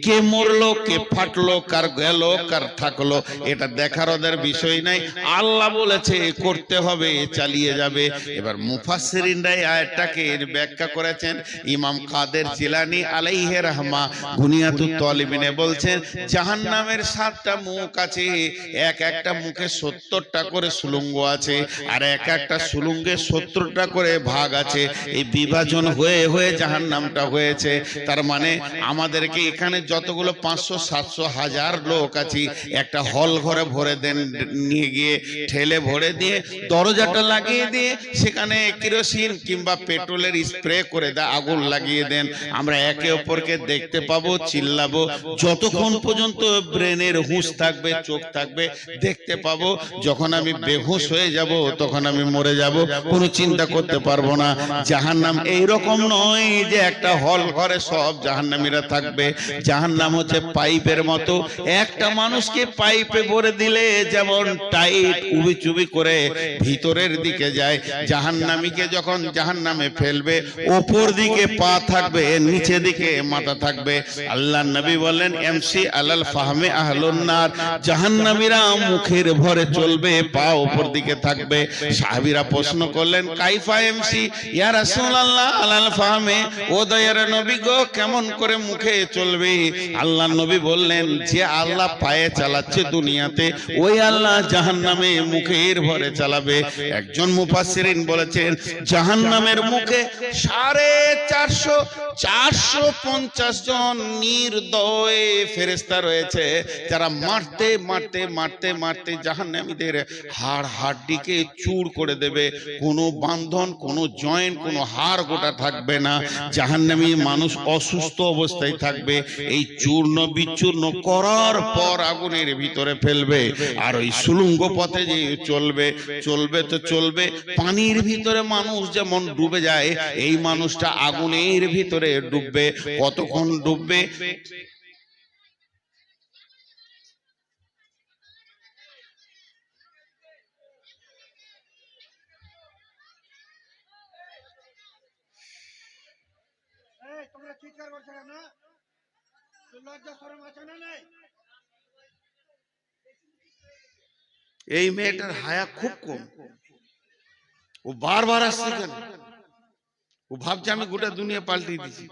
কে মরলো, কে ফাটলো, কার গেল, কার থাকলো, এটা দেখার ওদের বিষয় নাই। আল্লাহ বলেছে করতে হবে, চালিয়ে যাবে। এবার মুফাসসিরিনরা এই আয়াতটাকে ব্যাখ্যা করেছেন। ইমাম কাদের জিলানী আলাইহি রাহমা গুনিয়াতুত তালিবিনে বলছেন, জাহান্নামের 7টা মুখ আছে, এক একটা মুখে 70টা করে সুলঙ্গ আছে, আর এক একটা সুলঙ্গে 70টা করে ভাগ আছে। এই বিভাজন হয়ে হয়ে জাহান্নামটা হয়েছে। তার মানে আমাদেরকে এখানে যতগুলো 500, 700, 1000 লোক আছি, একটা হল ঘরে ভরে দেন, নিয়ে গিয়ে ঠেলে ভরে দিয়ে দরজাটা লাগিয়ে দিয়ে সেখানে কেরোসিন কিংবা পেট্রোলের স্প্রে করে দেয়, আগুন লাগিয়ে দেন, আমরা একে অপরকে দেখতে পাবো, চিল্লাবো, যতক্ষণ পর্যন্ত ব্রেনের হুঁশ থাকবে, চোখ থাকবে, দেখতে পাবো। যখন আমি বেহুশ হয়ে যাব, তখন আমি মরে যাব, কোনো চিন্তা করতে পারবো না। জাহান্নাম এইরকম নয় যে একটা হল ঘরে সব জাহান্নামীরা থাকবে। জাহান্নাম হচ্ছে পাইপের মতো, একটা মানুষকে পাইপে ভরে দিলে যেমন টাইট উবি চুবি করে ভিতরের দিকে যায়, জাহান্নামীকে যখন জাহান্নামে ফেলবে, ওপর দিকে পা থাকবে, নিচে দিকে মাথা থাকবে। আল্লাহ নবী বলেন, এমসি আলাল ফাহমে আহলুন নার, জাহান্নামীরা মুখের ভরে চলবে, পা উপর দিকে থাকবে। সাহাবীরা প্রশ্ন করলেন, কাইফা এমসি ইয়া রাসূলুল্লাহ আলাল ফাহমে, ও দয়ার নবী গো, কেমন করে মুখে চলবে? আল্লাহ নবী বললেন, যে আল্লাহ পায়ে চালাচ্ছে দুনিয়াতে, ওই আল্লাহ জাহান্নামে মুখের ভরে চালাবে। একজন মুফাসসিরিন বলেছেন, জাহান্নামের মুখে 450 জন নির্দয় ফেরেশতা রয়েছে, যারা মারতে মারতে মারতে মারতে জাহান্নামীদের হাড় হাড্ডিকে চূর করে দেবে। কোনো বান্ধন, কোনো জয়েন্ট, কোনো হাড় গোটা থাকবে না। জাহান্নামী মানুষ অসুস্থ অবস্থায় থাকবে। এই চূর্ণ বিচূর্ণ করার পর আগুনের ভিতরে ফেলবে। আর ওই সুলঙ্গ পথে যে চলবে, চলবে তো চলবে, পানির ভিতরে মানুষ যেমন ডুবে যায়, এই মানুষটা আগুনের ভিতরে ডুববে। কতক্ষণ ডুববে? এই মেয়েটার হায়া খুব কম, ও বারবার আসছে কেন? ও ভাবছে আমি গোটা দুনিয়া পাল্টে দিয়েছি।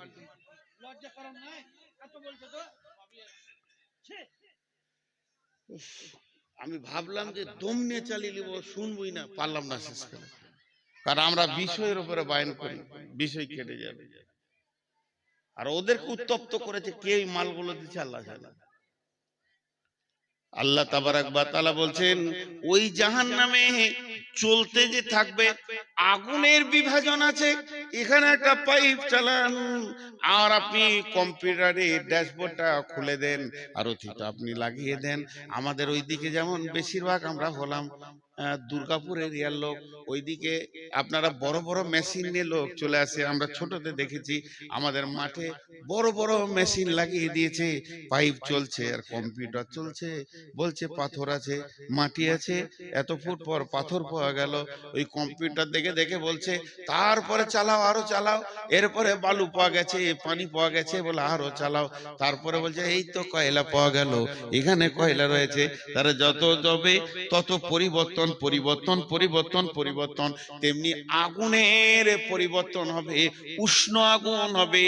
আমি ভাবলাম যে দম নিয়ে চালিয়ে নিব, শুনবই না, পারলাম না শেষ করে। কারণ আমরা বিষয়ের উপরে বায়ন করি, বিষয় কেটে যাবে। আর ওদেরকে উত্তপ্ত করেছে কে? এই মালগুলো দিচ্ছে আল্লাহ জানে। আল্লাহ তাবারাক ওয়া তাআলা বলছেন, ওই জাহান্নামে চলতে যে থাকবে, আগুনের বিভাজন আছে। এখানে একটা পাইপ চালান, আর আপনি কম্পিউটারে ড্যাশবোর্ডটা খুলে দেন, আর ওইটা আপনি লাগিয়ে দেন। আমাদের ওইদিকে যেমন বেশিরভাগ আমরা হলাম দুর্গাপুর এরিয়ার লোক, ওইদিকে আপনারা বড় বড় মেশিন নিয়ে লোক চলে আসে। আমরা ছোটতে দেখেছি আমাদের মাঠে বড় বড় মেশিন লাগিয়ে দিয়েছে, পাইপ চলছে আর কম্পিউটার চলছে। বলছে পাথর আছে, মাটি আছে, এত ফুট পর পাথর পাওয়া গেল। ওই কম্পিউটার দেখে দেখে বলছে তারপরে চালাও, আরো চালাও, এরপরে বালু পাওয়া গেছে, পানি পাওয়া গেছে, বলে আরো চালাও। তারপরে বলছে এই তো কয়লা পাওয়া গেল, এখানে কয়লা রয়েছে। তারা যত যাবে তত পরিবর্তন পরিবর্তন পরিবর্তন পরিবর্তন। তেমনি আগুনের পরিবর্তন হবে, উষ্ণ আগুন হবে,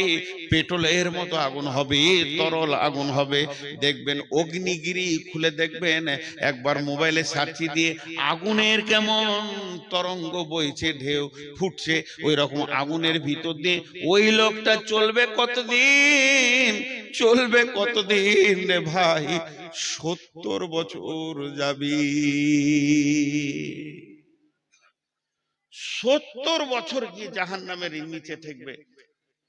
পেট্রোলের মতো আগুন হবে, তরল আগুন হবে। দেখবেন অগ্নিগিরি খুলে দেখবেন, একবার মোবাইলে সার্চ দিয়ে আগুনের কেমন তরঙ্গ বইছে, ঢেউ ফুটছে, ওই রকম আগুনের ভিতর দিয়ে ওই লোকটা চলবে কতদিন, চলবে কতদিন রে ভাই, 70 বছর যাবি। 70 বছর গিয়ে জাহান্নামের নিচে ঠেকবে।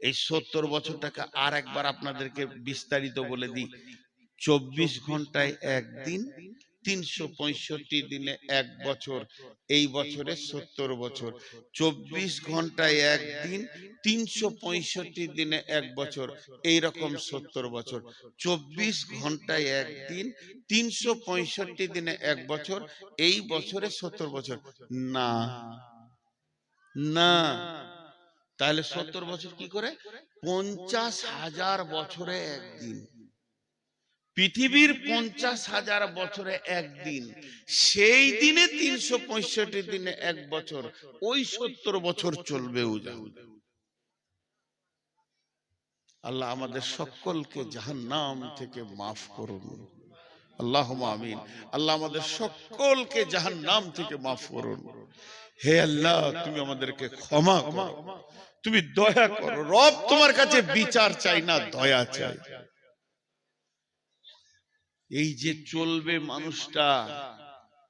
এই 70 বছরটাকে আর একবার আপনাদেরকে বিস্তারিত বলে দিই। 24 ঘন্টায় একদিন, 365 দিনে এক বছর। এই বছরে 70 বছর। 24 ঘন্টায় একদিন, 365 দিনে এক বছর, এইরকম 70 বছর। 24 ঘন্টায় একদিন, 365 দিনে এক বছর, এই বছরে 70 বছর না, না। তাহলে 70 বছর কি করে? 50,000 বছরে একদিন। পৃথিবীর 50,000 বছরে একদিন, সেই দিনে 365 দিনে এক বছর, ওই 70 বছর চলবে। আল্লাহ আমাদের সকলকে জাহান্নাম থেকে মাফ করুন, আল্লাহুম্মা আমিন। আল্লাহ আমাদের সকলকে জাহান্নাম থেকে মাফ করুন। হে আল্লাহ, তুমি আমাদেরকে ক্ষমা করো, তুমি দয়া করো। রব তোমার কাছে বিচার চাই না, দয়া চাই। এই যে চলবে মানুষটা,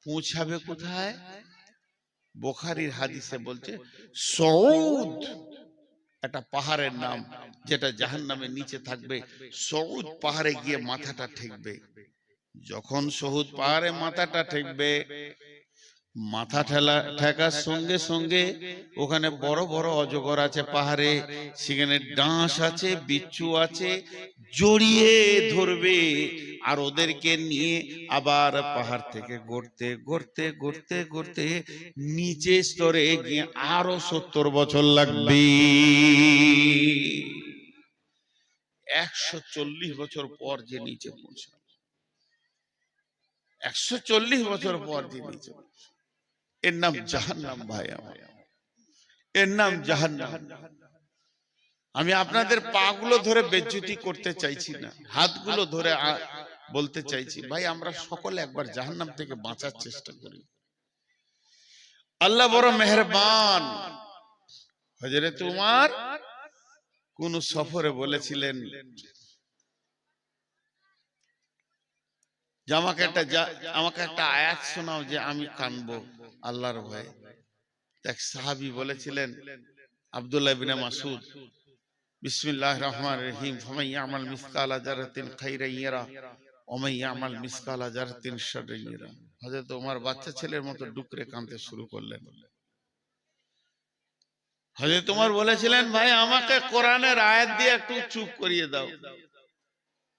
পৌঁছাবে কোথায়? বুখারীর হাদিসে বলছে সউদ, একটা পাহাড়ের নাম, যেটা জাহান্নামের নিচে থাকবে। সউদ পাহাড়ে গিয়ে মাথাটা ঠেকবে। যখন সউদ পাহাড়ে মাথাটা ঠেকবে, মাথা ঠেকার সঙ্গে সঙ্গে ওখানে বড় বড় অজগর আছে পাহাড়ে, সেখানে ডাঁশ আছে, বিচ্ছু আছে, জড়িয়ে ধরবে। আর ওদেরকে নিয়ে আবার পাহাড় থেকে গড়তে গড়তে গড়তে গড়তে নিচে স্তরে গিয়ে আরো 70 বছর লাগবে। 140 বছর পর যে নিচে পৌঁছাবে, 140 বছর পর যে নিচে, এর নাম জাহান্নাম। ভাই আমার, এর নাম জাহান্নাম। আমি আপনাদের পা গুলো ধরে বেজ্জতি করতে চাইছি না, হাতগুলো ধরে বলতে চাইছি, ভাই আমরা সকলে একবার জাহান্নাম থেকে বাঁচার চেষ্টা করি। আল্লাহ বড় মেহেরবান। হযরত উমর কোন সফরে বলেছিলেন যে আমাকে একটা আয়াত শোনাও যে আমি কানবো আল্লাহর ভয়ে। এক সাহাবী বলেছিলেন, আব্দুল্লাহ ইবনে মাসউদ, বিসমিল্লাহির রহমানির রহিম, ফামান ইয়ামাল মিসকালা যারাতিন খাইরান ইয়ারা ওয়া মান ইয়ামাল মিসকালা যারাতিন শাররান ইয়ারা। হযরত ওমর বাচ্চা ছেলের মতো ডুকরে কাঁদতে শুরু করলেন। হযরত ওমর বলেছিলেন, ভাই আমাকে কোরআনের আয়াত দিয়ে একটু চুপ করিয়ে দাও,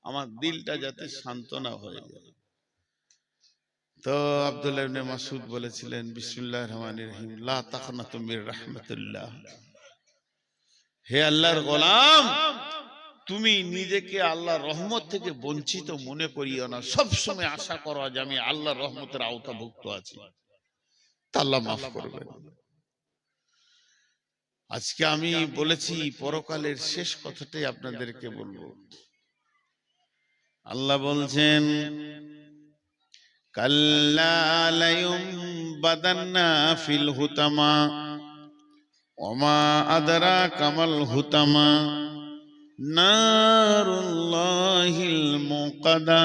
আমার দিলটা যাতে সান্ত্বনা হয়ে যায়। তো আব্দুল্লাহ ইবনে মাসউদ বলেছিলেন, বিসমিল্লাহির রহমানির রহিম, লা তাকনাতু মির রাহমাতিল্লাহ। হে আল্লাহর গোলাম, তুমি নিজেকে আল্লাহর রহমত থেকে বঞ্চিত মনে করিও না, সব সময় আশা করো যে আমি আল্লাহর রহমতের আওতাভুক্ত আছি, তা আল্লাহ মাফ করবেন। আজকে আমি বলেছি পরকালের শেষ কথাটাই আপনাদেরকে বলবো। আল্লাহ বলছেন, কাল্লা লায়ুমবাদান্না ফিল হুতামা ওমা আদরাকা মাল হুতামা নারুল্লাহিল মুকাদা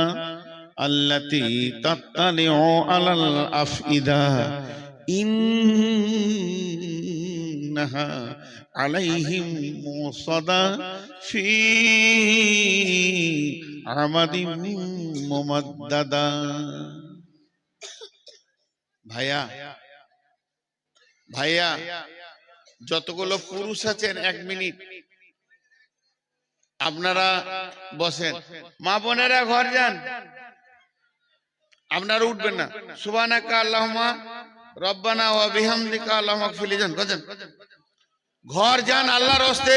আল্লাতী তাত্তালিউ আলাল আফইদা ইন্নাহা আলাইহিম মুসাদা ফি আমাদিম মুমাদ্দাদা। ভাইয়া ভাইয়া যতগুলো পুরুষ আছেন 1 মিনিট আপনারা বসেন, মা বোনেরা ঘর যান, আপনারা উঠবেন না। সুবহানাকা আল্লাহুম্মা রব্বানা ওয়া বিহামদিকা আল্লাহুম্মা গফিরলি যান, ঘর যান আল্লাহর রাস্তে,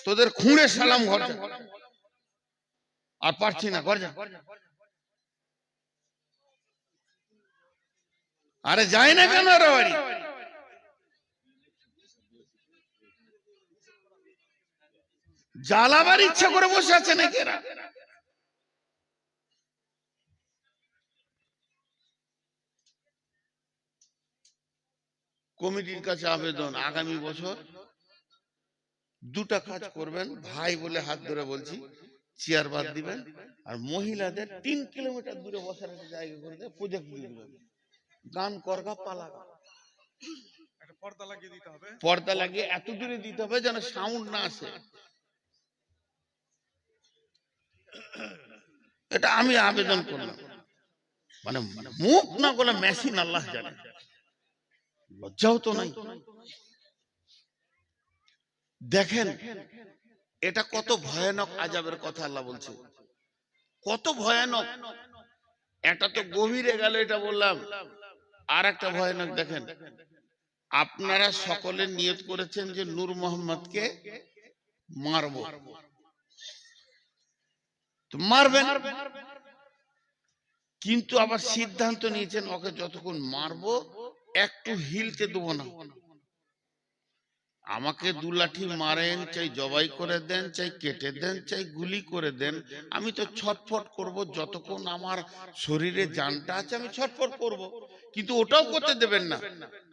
তোদের খুঁড়ে সালাম ঘর যান। আর পারছি না, ঘর যান। আরে যায় না কেন ওরা বাড়ি? জ্বালাবার ইচ্ছা করে বসে আছে নাকি এরা? কমিটির কাছে আবেদন, আগামী বছর 2টা কাজ করবেন, ভাই বলে হাত ধরে বলছি, চেয়ার বাদ দিবেন আর মহিলাদের 3 কিলোমিটার দূরে বসার একটা জায়গা করে দিয়ে প্রজেক্ট দিয়ে দিবেন, গান করগা পালা, একটা পর্দা লাগিয়ে দিতে হবে, পর্দা লাগিয়ে এত দূরে দিতে হবে যেন সাউন্ড না আসে। এটা আমি আবেদন করলাম, মানে মুখ না বলে মেশিন আল্লাহ জানে, লজ্জাও তো নাই। দেখেন এটা কত ভয়ানক আযাবের কথা আল্লাহ বলছে, কত ভয়ানক। এটা তো গভীরে গেল, এটা বললাম। আর একটা ভয়ানক দেখেন, আপনারা সকলে নিয়ত করেছেন যে নূর মোহাম্মদকে মারবো, তো মারবেন, কিন্তু আবার সিদ্ধান্ত নিয়েছেন ওকে যতক্ষণ মারবো একটু হিলতে দেবো না। আমাকে 2 লাঠি মারেন, চাই জবাই করে দেন, চাই কেটে দেন, চাই গুলি করে দেন, আমি তো ছটফট করব, যতক্ষণ আমার শরীরে জানটা আছে আমি ছটফট করব, কিন্তু ওটাও করতে দেবেন না।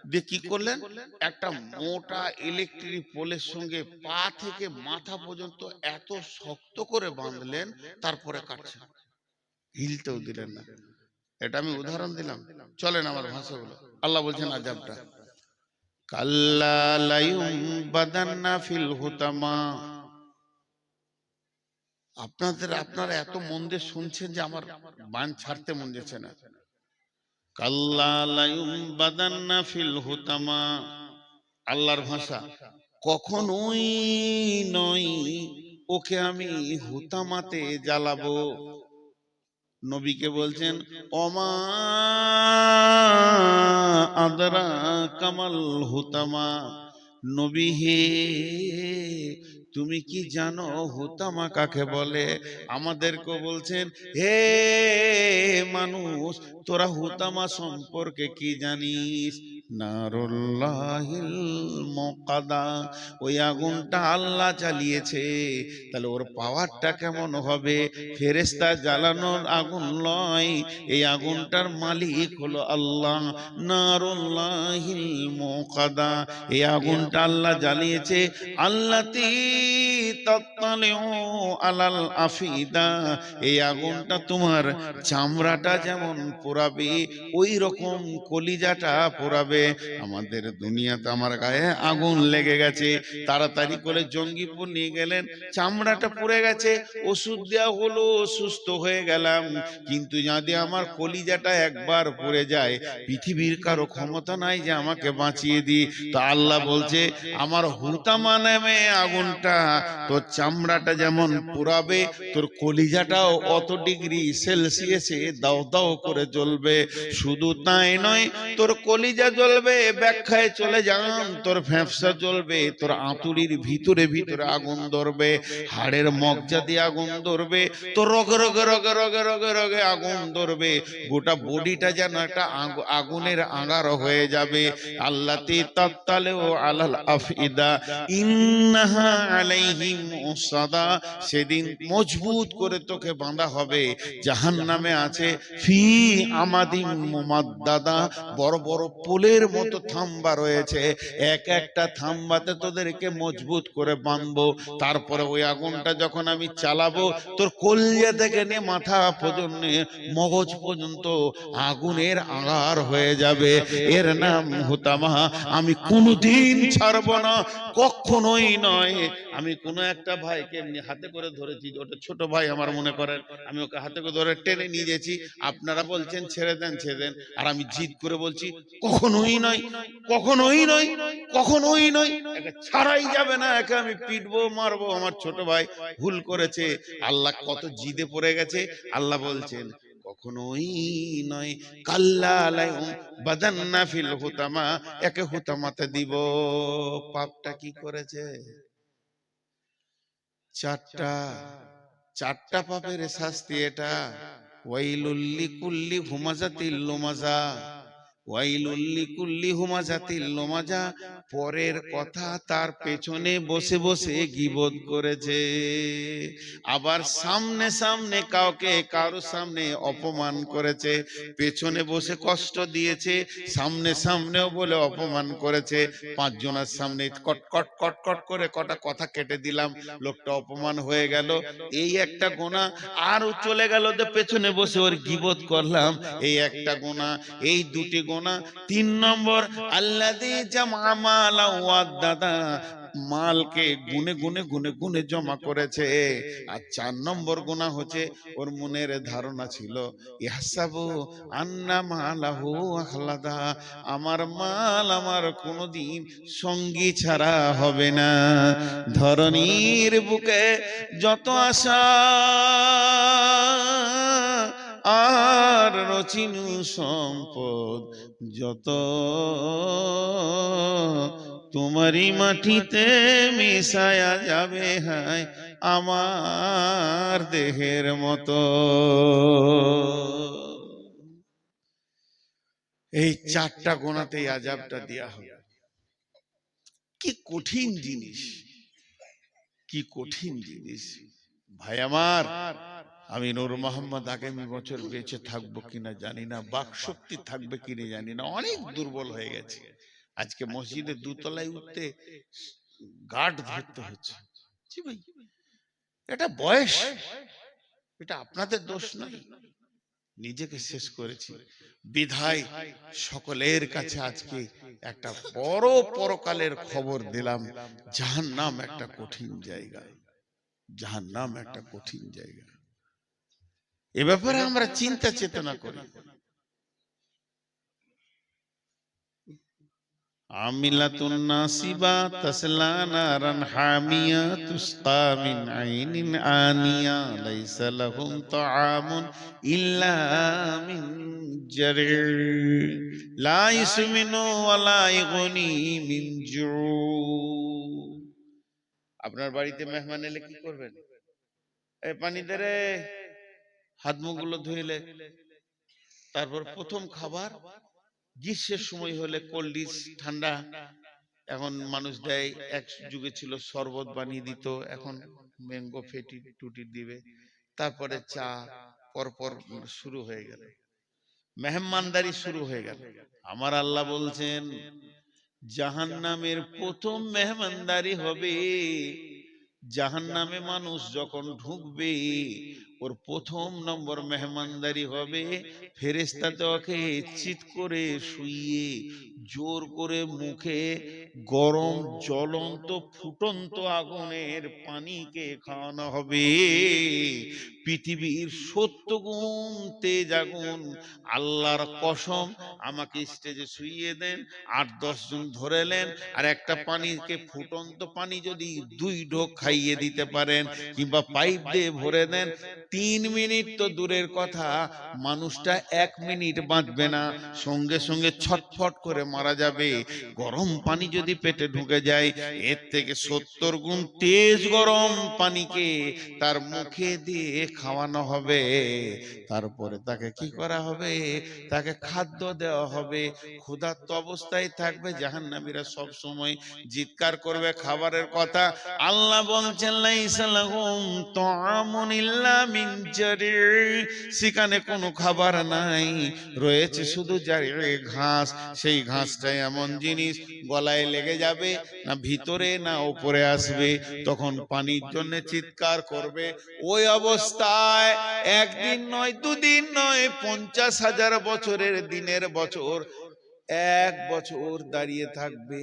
দিয়ে কি করলেন, একটা মোটা ইলেকট্রিক পোলের সঙ্গে পা থেকে মাথা পর্যন্ত এত শক্ত করে বাঁধলেন, তারপরে কাটছেন, হিলতেও দিলেন না। এটা আমি উদাহরণ দিলাম, চলেন আমার ভাষাগুলো। আল্লাহ বলছেন আযাবটা, কাল্লা লায়ুমবাদান্না ফিল হুতামা। আপনারা এত মন দিয়ে শুনছেন যে আমার বান ছাড়তে মন যাচ্ছে না। কাল্লা লায়ুমবাদান্না ফিল হুতামা, আল্লাহর ভাষা, কখনোই নয় ওকে আমি হুতামাতে জ্বালাবো। নবীকে বলছেন, ওমা আদরা কামাল হুতামা, নবী হে তুমি কি জানো হুতামা কাকে বলে? আমাদেরকে বলছেন, হে মানুষ তোরা হুতামা সম্পর্কে কি জানিস? নারুল্লাহিল মুকাদা, ওই আগুনটা আল্লাহ জ্বালিয়েছে, তাহলে ওর পাওয়ারটা কেমন হবে? ফেরেশতা জ্বালানোর আগুন নয়, এই আগুনটার মালিক হলো আল্লাহ। নারুল্লাহিল মুকাদা, এই আগুনটা আল্লাহ জ্বালিয়েছে। আল্লাতী তাত্তালিউ আলাল আফিদা, এই আগুনটা তোমার চামড়াটা যেমন পোড়াবে ওই রকম কলিজাটা পোড়াবে। আমাদের দুনিয়াতে আমার গায়ে আগুন লেগে গেছে, তাড়াতাড়ি করে জঙ্গিপুর নিয়ে গেলেন, চামড়াটা পুড়ে গেছে, ওষুধ দেওয়া হলো, সুস্থ হয়ে গেলাম, কিন্তু যদি আমার কলিজাটা একবার পুড়ে যায়, পৃথিবীর কারো ক্ষমতা নাই যে আমাকে বাঁচিয়ে দিই। তো আল্লাহ বলছে, আমার হুতামা নামে আগুনটা তোর চামড়াটা যেমন পুড়াবে, তোর কলিজাটাও অত ডিগ্রি সেলসিয়াসে দাও দাও করে জ্বলবে। শুধু তাই নয়, তোর কলিজা জ্বলবে, ব্যাখ্যায় চলে যান, তোর ফ্যাঁপসা জ্বলবে, তোর আঁতুড়ির ভিতরে ভিতরে আগুন ধরবে, হাড়ের মগজা দিয়ে আগুন ধরবে, তোর রগে রগে রগে রগে রগে রগে আগুন ধরবে, গোটা বডিটা যেন একটা আগুনের আঙার হয়ে যাবে। আল্লাতী তাত্তালিউ আলাল আফিদা ইন্নাহা আলাইহিম মুসাদা, সেদিন মজবুত করে তোকে বাঁধা হবে। জাহান্নামে আছে ফি আমাদিম মুমাদ্দাদা, বড় বড় পোলের মতো থাম্বা রয়েছে, এক একটা থাম্বাতে তোদেরকে মজবুত করে বাঁধবো। তারপরে ওই আগুনটা যখন আমি চালাবো, তোর কলিজা থেকে নিয়ে মাথা পর্যন্ত, মগজ পর্যন্ত আগুনের আঙার হয়ে যাবে। এর নাম হুতামা। আমি কোনোদিন ছাড়বো না, কখনোই নয়। আমি কোনো একটা ভাইকে এমনি হাতে করে ধরেছি, ওটা ছোট ভাই আমার মনে করেন, আমি ওকে হাতে করে ধরে টেনে নিয়ে গেছি, আপনারা বলছেন ছেড়ে দেন ছেড়ে দেন, আর আমি জিদ করে বলছি কখনোই নয়, কখনোই নয়, কখনোই নয়, একে ছাড়াই যাবে না, একে আমি পিটবো মারবো, আমার ছোট ভাই ভুল করেছে। আল্লাহ কত জিদে পড়ে গেছে, আল্লাহ বলছেন কখনোই নয়, কাল্লা আলাইহুম বাদান্না ফিল হুতামা, একে হুতামাতে দিব। পাপটা কি করেছে? চারটা, চারটা পাপের শাস্তি এটা। ওয়াইলুল লিকুল্লি হুমাজাতিল লুমাজা, ওয়াইলুল লিকুল্লি হুমাজাতিল লুমাজা, পরের কথা তার পেছনে বসে বসে গীবত করেছে, আবার সামনে সামনে কাউকে কারো সামনে অপমান করেছে, পেছনে বসে কষ্ট দিয়েছে, সামনে সামনেও বলে অপমান করেছে, পাঁচজনের সামনে কট কট কট কট করে কটা কথা কেটে দিলাম, লোকটা অপমান হয়ে গেল, এই একটা গোনা। আর চলে গেল যে পেছনে বসে ওর গীবত করলাম, এই একটা গোনা, এই দুটি গোনা। তিন নম্বর, আল্লাযী জামা মালা ওয়াদাদা, মালকে গুনে গুনে গুনে গুনে জমা করেছে। আর চার নম্বর গুনাহ হচ্ছে ওর মনের ধারণা ছিল ইহসাবু আন্না মালাহু আখলাদা, আমার মাল আমার কোনোদিন সঙ্গী ছাড়া হবে না। ধরনীর বুকে যত আশা আর রচিনু সম্পদ যত, তোমারই মাটিতে মিশায়া যাবে হায় আমার দেহের মতো। এই চারটা গোনাতেই আযাবটা দেয়া হবে। কি কঠিন জিনিস, কি কঠিন জিনিস ভাই আমার। আমি নূর মোহাম্মদ আগামী বছর বেঁচে থাকবো কিনা জানি না, বাক শক্তি থাকবে কিনা জানি না, অনেক দুর্বল হয়ে গেছে। আজকে মসজিদে দুতলায় উঠতে গার্ড ধরতে হচ্ছে। জি ভাই, এটা বয়স, এটা আপনাদের দোষ নয়, নিজেকে শেষ করেছি বিধায় সকলের কাছে আজকে একটা বড় পরকালের খবর দিলাম। জাহান্নাম একটা কঠিন জায়গা, জাহান্নাম একটা কঠিন জায়গা। এ ব্যাপারে আমরা চিন্তা চেতনা করি। আমিলাতুন নাসিবা তাসলা নারান হামিয়া তুসকা মিন আইনিন আনিয়া লাইসা লাহুম তাআমুন ইল্লা মিন জারি লা ইসমিনু ওয়ালা ইগুনি মিন জু। আপনার বাড়িতে মেহমান এলে কি করবেন? এই পানি দে রে, হাত মুখগুলো ধুইলে, তারপর প্রথম খাবার, গ্রীষ্মের সময় হলে কোল্ড ড্রিঙ্কস ঠান্ডা, এখন মানুষ দেয়, এক যুগে ছিল শরবত বানিয়ে দিত, এখন ম্যাঙ্গো ফেটি টুটি দিবে, তারপরে চা, পরপর শুরু হয়ে গেল, মেহমানদারি শুরু হয়ে গেল। আমার আল্লাহ বলছেন জাহান্নামের প্রথম মেহমানদারি হবে, জাহান্নামে মানুষ যখন ঢুকবে ওর প্রথম নম্বর মেহমানদারি হবে, ফেরেশতা ওকে চিৎ করে শুইয়ে জোর করে মুখে গরম জ্বলন্ত ফুটন্ত আগুনের পানিকে খাওয়ানো হবে। পৃথিবীর 70 গুণ তেজ আগুন, আল্লাহর কসম, আমাকে স্টেজে শুইয়ে দেন, 8-10 জন ধরেলেন, আর একটা পানিকে ফুটন্ত পানি যদি 2 ঢোক খাইয়ে দিতে পারেন কিংবা পাইপ দিয়ে ভরে দেন, 3 মিনিট তো দূরের কথা, মানুষটা 1 মিনিট বাঁচবে না, সঙ্গে সঙ্গে ছটফট করে মারা যাবে। গরম পানি যদি পেটে ঢুকে যায়, এর থেকে 70 গুণ তেজ গরম পানিকে তার মুখে দিয়ে খাওয়ানো হবে। তারপরে তাকে কি করা হবে? তাকে খাদ্য দেওয়া হবে, ক্ষুধার্ত অবস্থায় থাকবে। জাহান্নামীরা সব সময় জিৎকার করবে খাবারের কথা। আল্লাহ বলছেন লাইসা লাহুম তাআমুন ইল্লা মিন জারি, সেখানে কোনো খাবার নাই, রয়েছে শুধু জারি ঘাস। সেই ঘাসটাই এমন জিনিস গলায় লেগে যাবে, না ভিতরে না উপরে আসবে, তখন পানির জন্য চিৎকার করবে। ওই অবস্থায় একদিন নয়, দুদিন নয়, 50,000 বছরের দিনের বছর 1 বছর দাঁড়িয়ে থাকবে,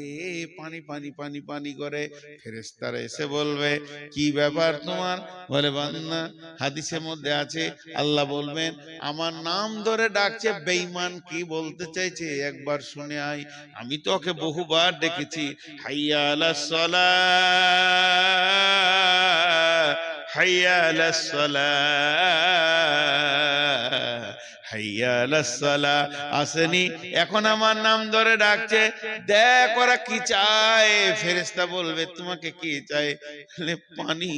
পানি পানি পানি পানি করে। ফেরেশতারা এসে বলবে, কি ব্যাপার তোমার? বলে, বান্দা, হাদিসের মধ্যে আছে আল্লাহ বলবেন আমার নাম ধরে ডাকছে, বেঈমান কি বলতে চাইছে একবার শুনে আয়। আমি তো ওকে বহুবার ডেকেছি, হাইয়া আলাস সালাহ, হাইয়া আলাস সালাহ, হাইয়া আলাস সালাহ। আসেনি, এখন আমার নাম ধরে ডাকছে, দেখ ওরা কি চায়। ফেরেশতা বলবে, তোমাকে কি চায়? বলে, পানি,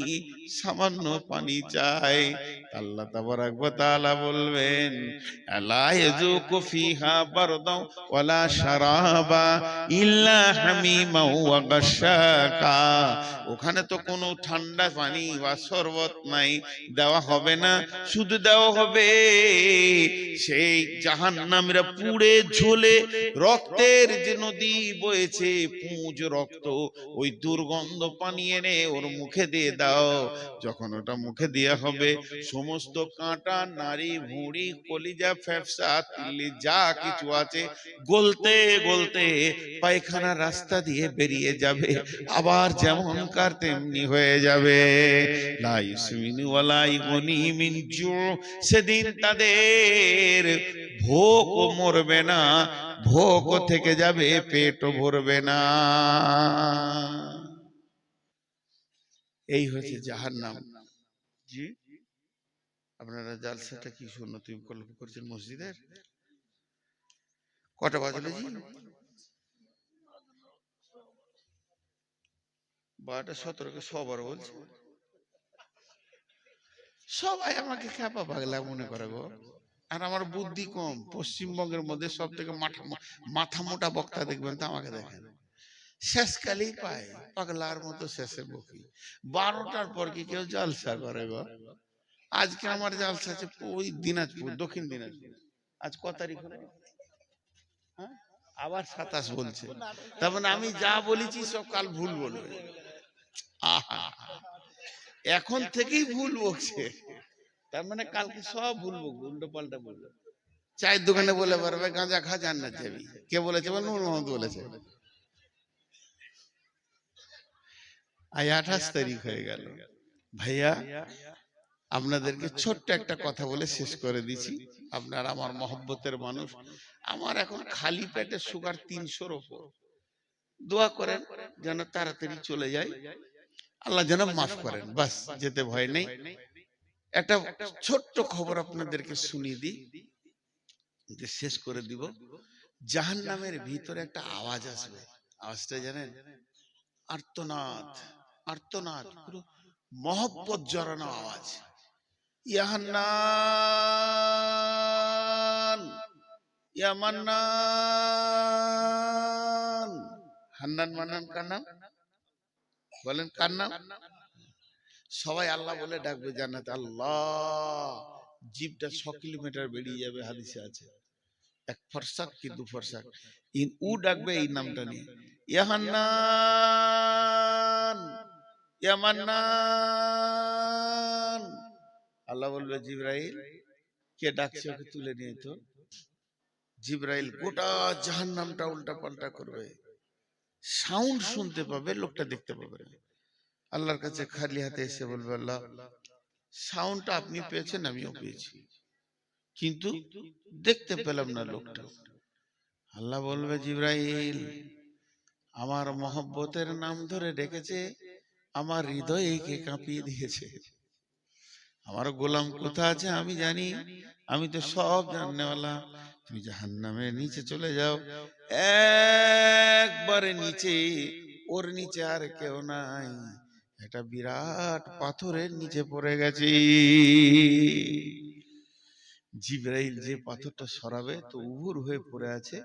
সামান্য পানি চাই। আল্লাহ তাবারাক ওয়া তাআলা বলবেন, লা ইয়াযুকু ফিহা বারদাও ওয়ালা শারাবা ইল্লা হামিমা ওয়া গাশশাকা। ওখানে তো কোনো ঠান্ডা পানি বা শরবত নাই, দেওয়া হবে না। শুধু দেওয়া হবে সেই জাহান্নামীরা পুড়ে ঝলে রক্তের যে নদী বয়েছে, পুঁজ রক্ত, ওই দুর্গন্ধ পানি এনে ওর মুখে দিয়ে দাও। যখন ওটা মুখে দেওয়া হবে, সমস্ত কাঁটা, নাড়ি ভুঁড়ি, কলিজা, ফ্যাপসা, তিল্লি যা কিছু আছে গলতে গলতে পায়খানা রাস্তা দিয়ে বেরিয়ে যাবে, আবার যেমনকার তেমনি হয়ে যাবে। লা ইউসমিনু ওয়ালা ইগুনি মিন জু। সেদিন তাদের ভোকও মরবে না, ভোকও থেকে যাবে, পেটও ভরবে না। এই হচ্ছে জাহান্নাম। জি, আপনারা জালসাটা কি সুন্নতি বিকল্প করছেন মসজিদের? কটা বাজলো জি? 12:17 সবার বলছে। সবাই আমাকে খ্যাপা পাগলা মনে করে গো। আর আমার বুদ্ধি কম। পশ্চিমবঙ্গের মধ্যে সব থেকে মাথা মোটা বক্তা দেখবেন তো আমাকে দেখেন, শেষকালেই পায় পাগলার মতো শেষে বকি। 12টার পর কি কেউ জালসা করে গো? আজকে আমার জালসা আছে ওই দিনাজপুর, দক্ষিণ দিনাজপুর। আজ ক তারিখ হলো? হ্যাঁ, আবার 27 বলছে। তার মানে আমি যা বলেছি সব কাল ভুল বলবে। আহা, এখন থেকেই ভুল বকছে, তার মানে কালকে সব ভুল বকবে, উল্টো পাল্টা বলবে। চায়ের দোকানে বলে পারবে গাঁজা খা জান্নাত যাবি। কে বলেছে? নূর মোহাম্মদ বলেছে। আজ 28 তারিখ হয়ে গেল। ভাইয়া, আপনাদেরকে ছোট্ট একটা কথা বলে শেষ করে দিছি। আপনার আমার মহব্বতের মানুষ। আমার এখন খালি পেটে সুগার 300-র উপর। দোয়া করেন যেন তাড়াতাড়ি চলে যায়, আল্লাহ যেন মাফ করেন, বাস, যেতে ভয় নেই। একটা ছোট্ট খবর আপনাদেরকে শুনিয়ে দিই, শেষ করে দিব। জাহান্নামের ভিতরে একটা আওয়াজ আসবে। আওয়াজটা জানেন? আর্তনাদ, আর্তনাদ, পুরো মহব্বত জড়ানো আওয়াজ। ইয়া হান্নান, ইয়া মান্নান। হান্নান মান্নান কার নাম? বলেন কার নাম? সবাই আল্লাহ বলে ডাকবে জান্নাতে, আল্লাহ। জিভটা 6 কিলোমিটার বেরিয়ে যাবে, হাদিসে আছে। 1 ফরসাক কি 2 ফরসাক উ ডাকবে এই নামটা নিয়ে, ইয়া হান্নান, ইয়া মান্নান। আল্লাহ বলবে, জিবরাইল, কে ডাকছে ওকে তুলে নিয়ে তো। জিবরাইল গোটা জাহান্নামটা উল্টা পাল্টা করবে, সাউন্ড শুনতে পাবে, লোকটা দেখতে পাবে না। আল্লাহর কাছে খালি হাতে এসে বলবে, আল্লাহ, সাউন্ডটা আপনি পেয়েছেন, আমিও পেয়েছি, কিন্তু দেখতে পেলাম না লোকটা। আল্লাহ বলবে, জিবরাইল, আমার মহব্বতের নাম ধরে ডেকেছে, আমার হৃদয়কে কাঁপিয়ে দিয়েছে। আমার গোলাম কোথায় আছে আমি জানি, আমি তো সব জাননেওয়ালা। তুমি জাহান্নামের নিচে চলে যাও, একবারে নিচে, ওর নিচে আর কেউ নাই, একটা বিরাট পাথরের নিচে পড়ে গেছি। জিবরাইল যে পাথরটা সরাবে তো উবুর হয়ে পড়ে আছে,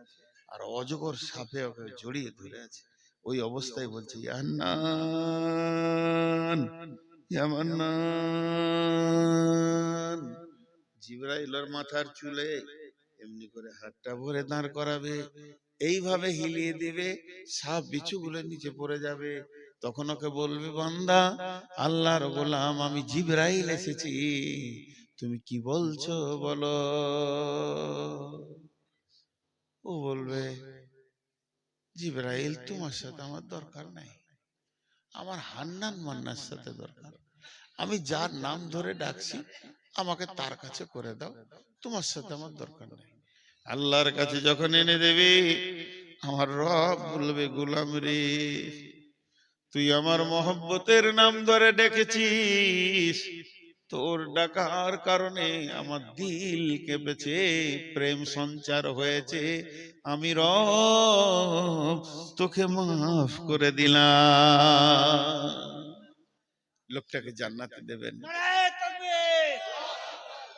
আর অজগর সাপে ওকে জড়িয়ে ধরে আছে। ওই অবস্থায় বলছে, ইয়া হান্নান, ইয়া মান্নান। জিবরাইলের মাথার চুলে এমনি করে হাতটা ভরে দাঁড় করাবে, এইভাবে হিলিয়ে দিবে, সাপ বিচ্ছুগুলো নিচে পড়ে যাবে। তখন ওকে বলবে, বান্দা, আল্লাহর গোলাম, আমি জিবরাইল এসেছি, তুমি কি বলছো বলো। ও বলবে জিবরাইল তোমার সাথে আমার দরকার নাই, আমার হান্নান মান্নার সাথে দরকার। আমি যার নাম ধরে ডাকছি আমাকে তার কাছে করে দাও, তোমার সাথে আমার দরকার নাই। আল্লাহর কাছে যখন এনে দেবে, আমার রব বলবে গোলাম রে, তুই আমার মহব্বতের নাম ধরে ডেকেছিস, তোর ডাকার কারণে আমার দিল কেঁপেছে, প্রেম সঞ্চার হয়েছে, আমি রব তোকে মাফ করে দিলাম। লোকটাকে জান্নাতে দেবেন। নারায়ে তাকবীর,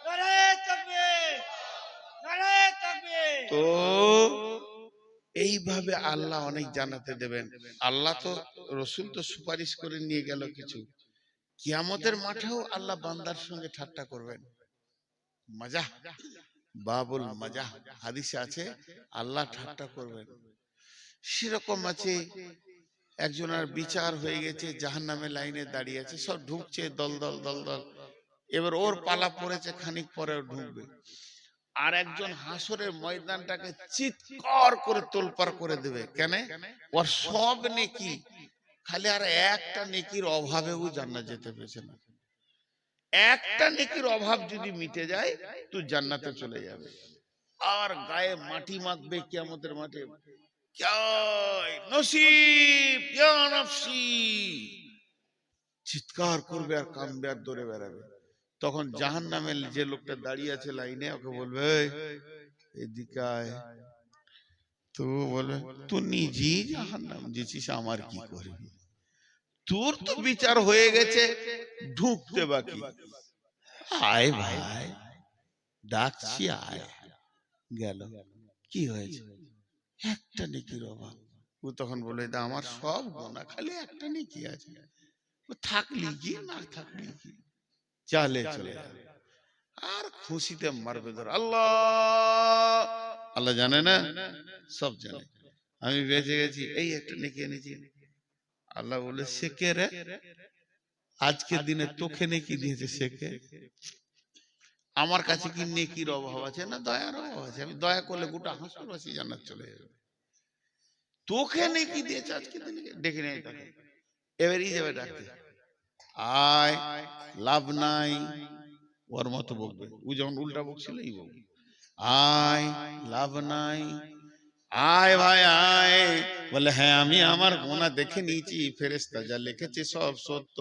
নারায়ে তাকবীর, নারায়ে তাকবীর। তো এইভাবে আল্লাহ অনেক জান্নাতে দেবেন। আল্লাহ তো, রসুল তো সুপারিশ করে নিয়ে গেল কিছু, কিয়ামতের মাঠেও আল্লাহ বান্দার সঙ্গে ঠাট্টা করবেন। মজা, বাবুল মজা, হাদিসে আছে আল্লাহ ঠাট্টা করবেন। সেরকম আছে, একজনের বিচার হয়ে গেছে, জাহান্নামের লাইনে দাঁড়িয়ে আছে, সব ঢুকছে দল দল দল দল, এবার ওর পালা পড়েছে, খানিক পরে ঢুকবে। আর একজন হাসরের ময়দানটাকে চিৎকার করে তোলপাড় করে দেবে, কেন? ওর সব নেকি, খালি আর একটা নেকির অভাবেও জান্নাত যেতে পেরেছে না। একটা নেকির অভাব যদি মিটে যায় তুই জান্নাতে চলে যাবে। আর গায়ে মাটি মাখবে কিয়ামতের মাঠে, ক্যা নসিব ইয়া নফসি, চিৎকার করবে আর কাঁদবে আর দৌড়ে বেড়াবে। তখন জাহান্নামের যে লোকটা দাঁড়িয়ে আছে লাইনে, ওকে বলবে এই, এদিকে আয়। তো বলবে তুই নিজেই জাহান্নাম দিয়েছিস, আমার কি করবি, তোর তো বিচার হয়ে গেছে, ঢুকতে বাকি। আয় ভাই, ডাকছি আয়। গেল, কি হয়েছে? একটা নেকির অভাব। ও তখন বলে দা আমার সব গোনা, খালি একটা নেকি আছে, ও থাকলি কি না থাকলি কি, চালে চলে যাবে। আর খুশিতে মারবে ধর। আল্লাহ, আল্লাহ জানে না, সব জানে, আমি বেঁচে গেছি, এই একটা নেকি এনেছি। আল্লাহ বলে সে কে রে, আজকের দিনে তোকে নেকি দিয়েছে সে কে? আমার কাছে কি নেকির অভাব আছে না দয়ার অভাব আছে? আমি দয়া করলে গোটা হাসপাতাল জান্নাত চলে যাবে। তোকে নেকি দিয়েছে আজকে দিনে, ডেকে নেই তাকে, এবারই যাবে ডাকতে, আয়, লাভ নাই, ওর মতো বকবে। ও যখন উল্টা বকছিল এই বকবে, আয়, লাভ নাই, আয় ভাই আয়। বলে হ্যাঁ আমি আমার গোনা দেখে নিয়েছি, ফেরেশতা যা লিখেছে সব সত্য,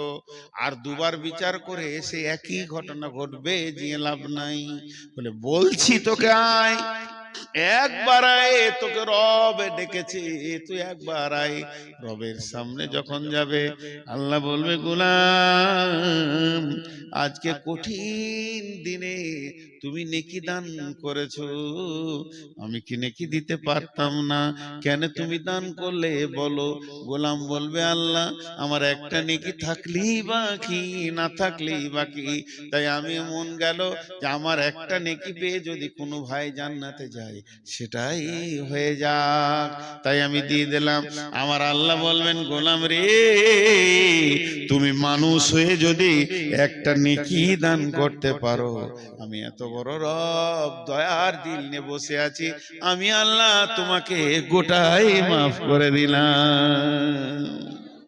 আর দুবার বিচার করে এসে একই ঘটনা ঘটবে, যে লাভ নাই। বলে বলছি তোকে আয়, একবার আয়, তোকে রব ডেকেছে, তুই একবার আয়। রবের সামনে যখন যাবে, আল্লাহ বলবে গোলাম আজকে কঠিন দিনে তুমি নেকি দান করেছো, আমি কি নেকি দিতে পারতাম না, কেন তুমি দান করলে বলো? গোলাম বলবে আল্লাহ আমার একটা নেকি থাকলেই বাকি, না থাকলেই বাকি, তাই আমি মন গেল যে আমার একটা নেকি পেয়ে যদি কোনো ভাই জান্নাতে যায় সেটাই হয়ে যাক, তাই আমি দিয়ে দিলাম। আমার আল্লাহ বলবেন গোলাম রে, তুমি মানুষ হয়ে যদি একটা নেকি দান করতে পারো, আমি এত বড় রব দয়ার দিল নিয়ে বসে আছি, আমি আল্লাহ তোমাকে গোটাই মাফ করে দিলাম।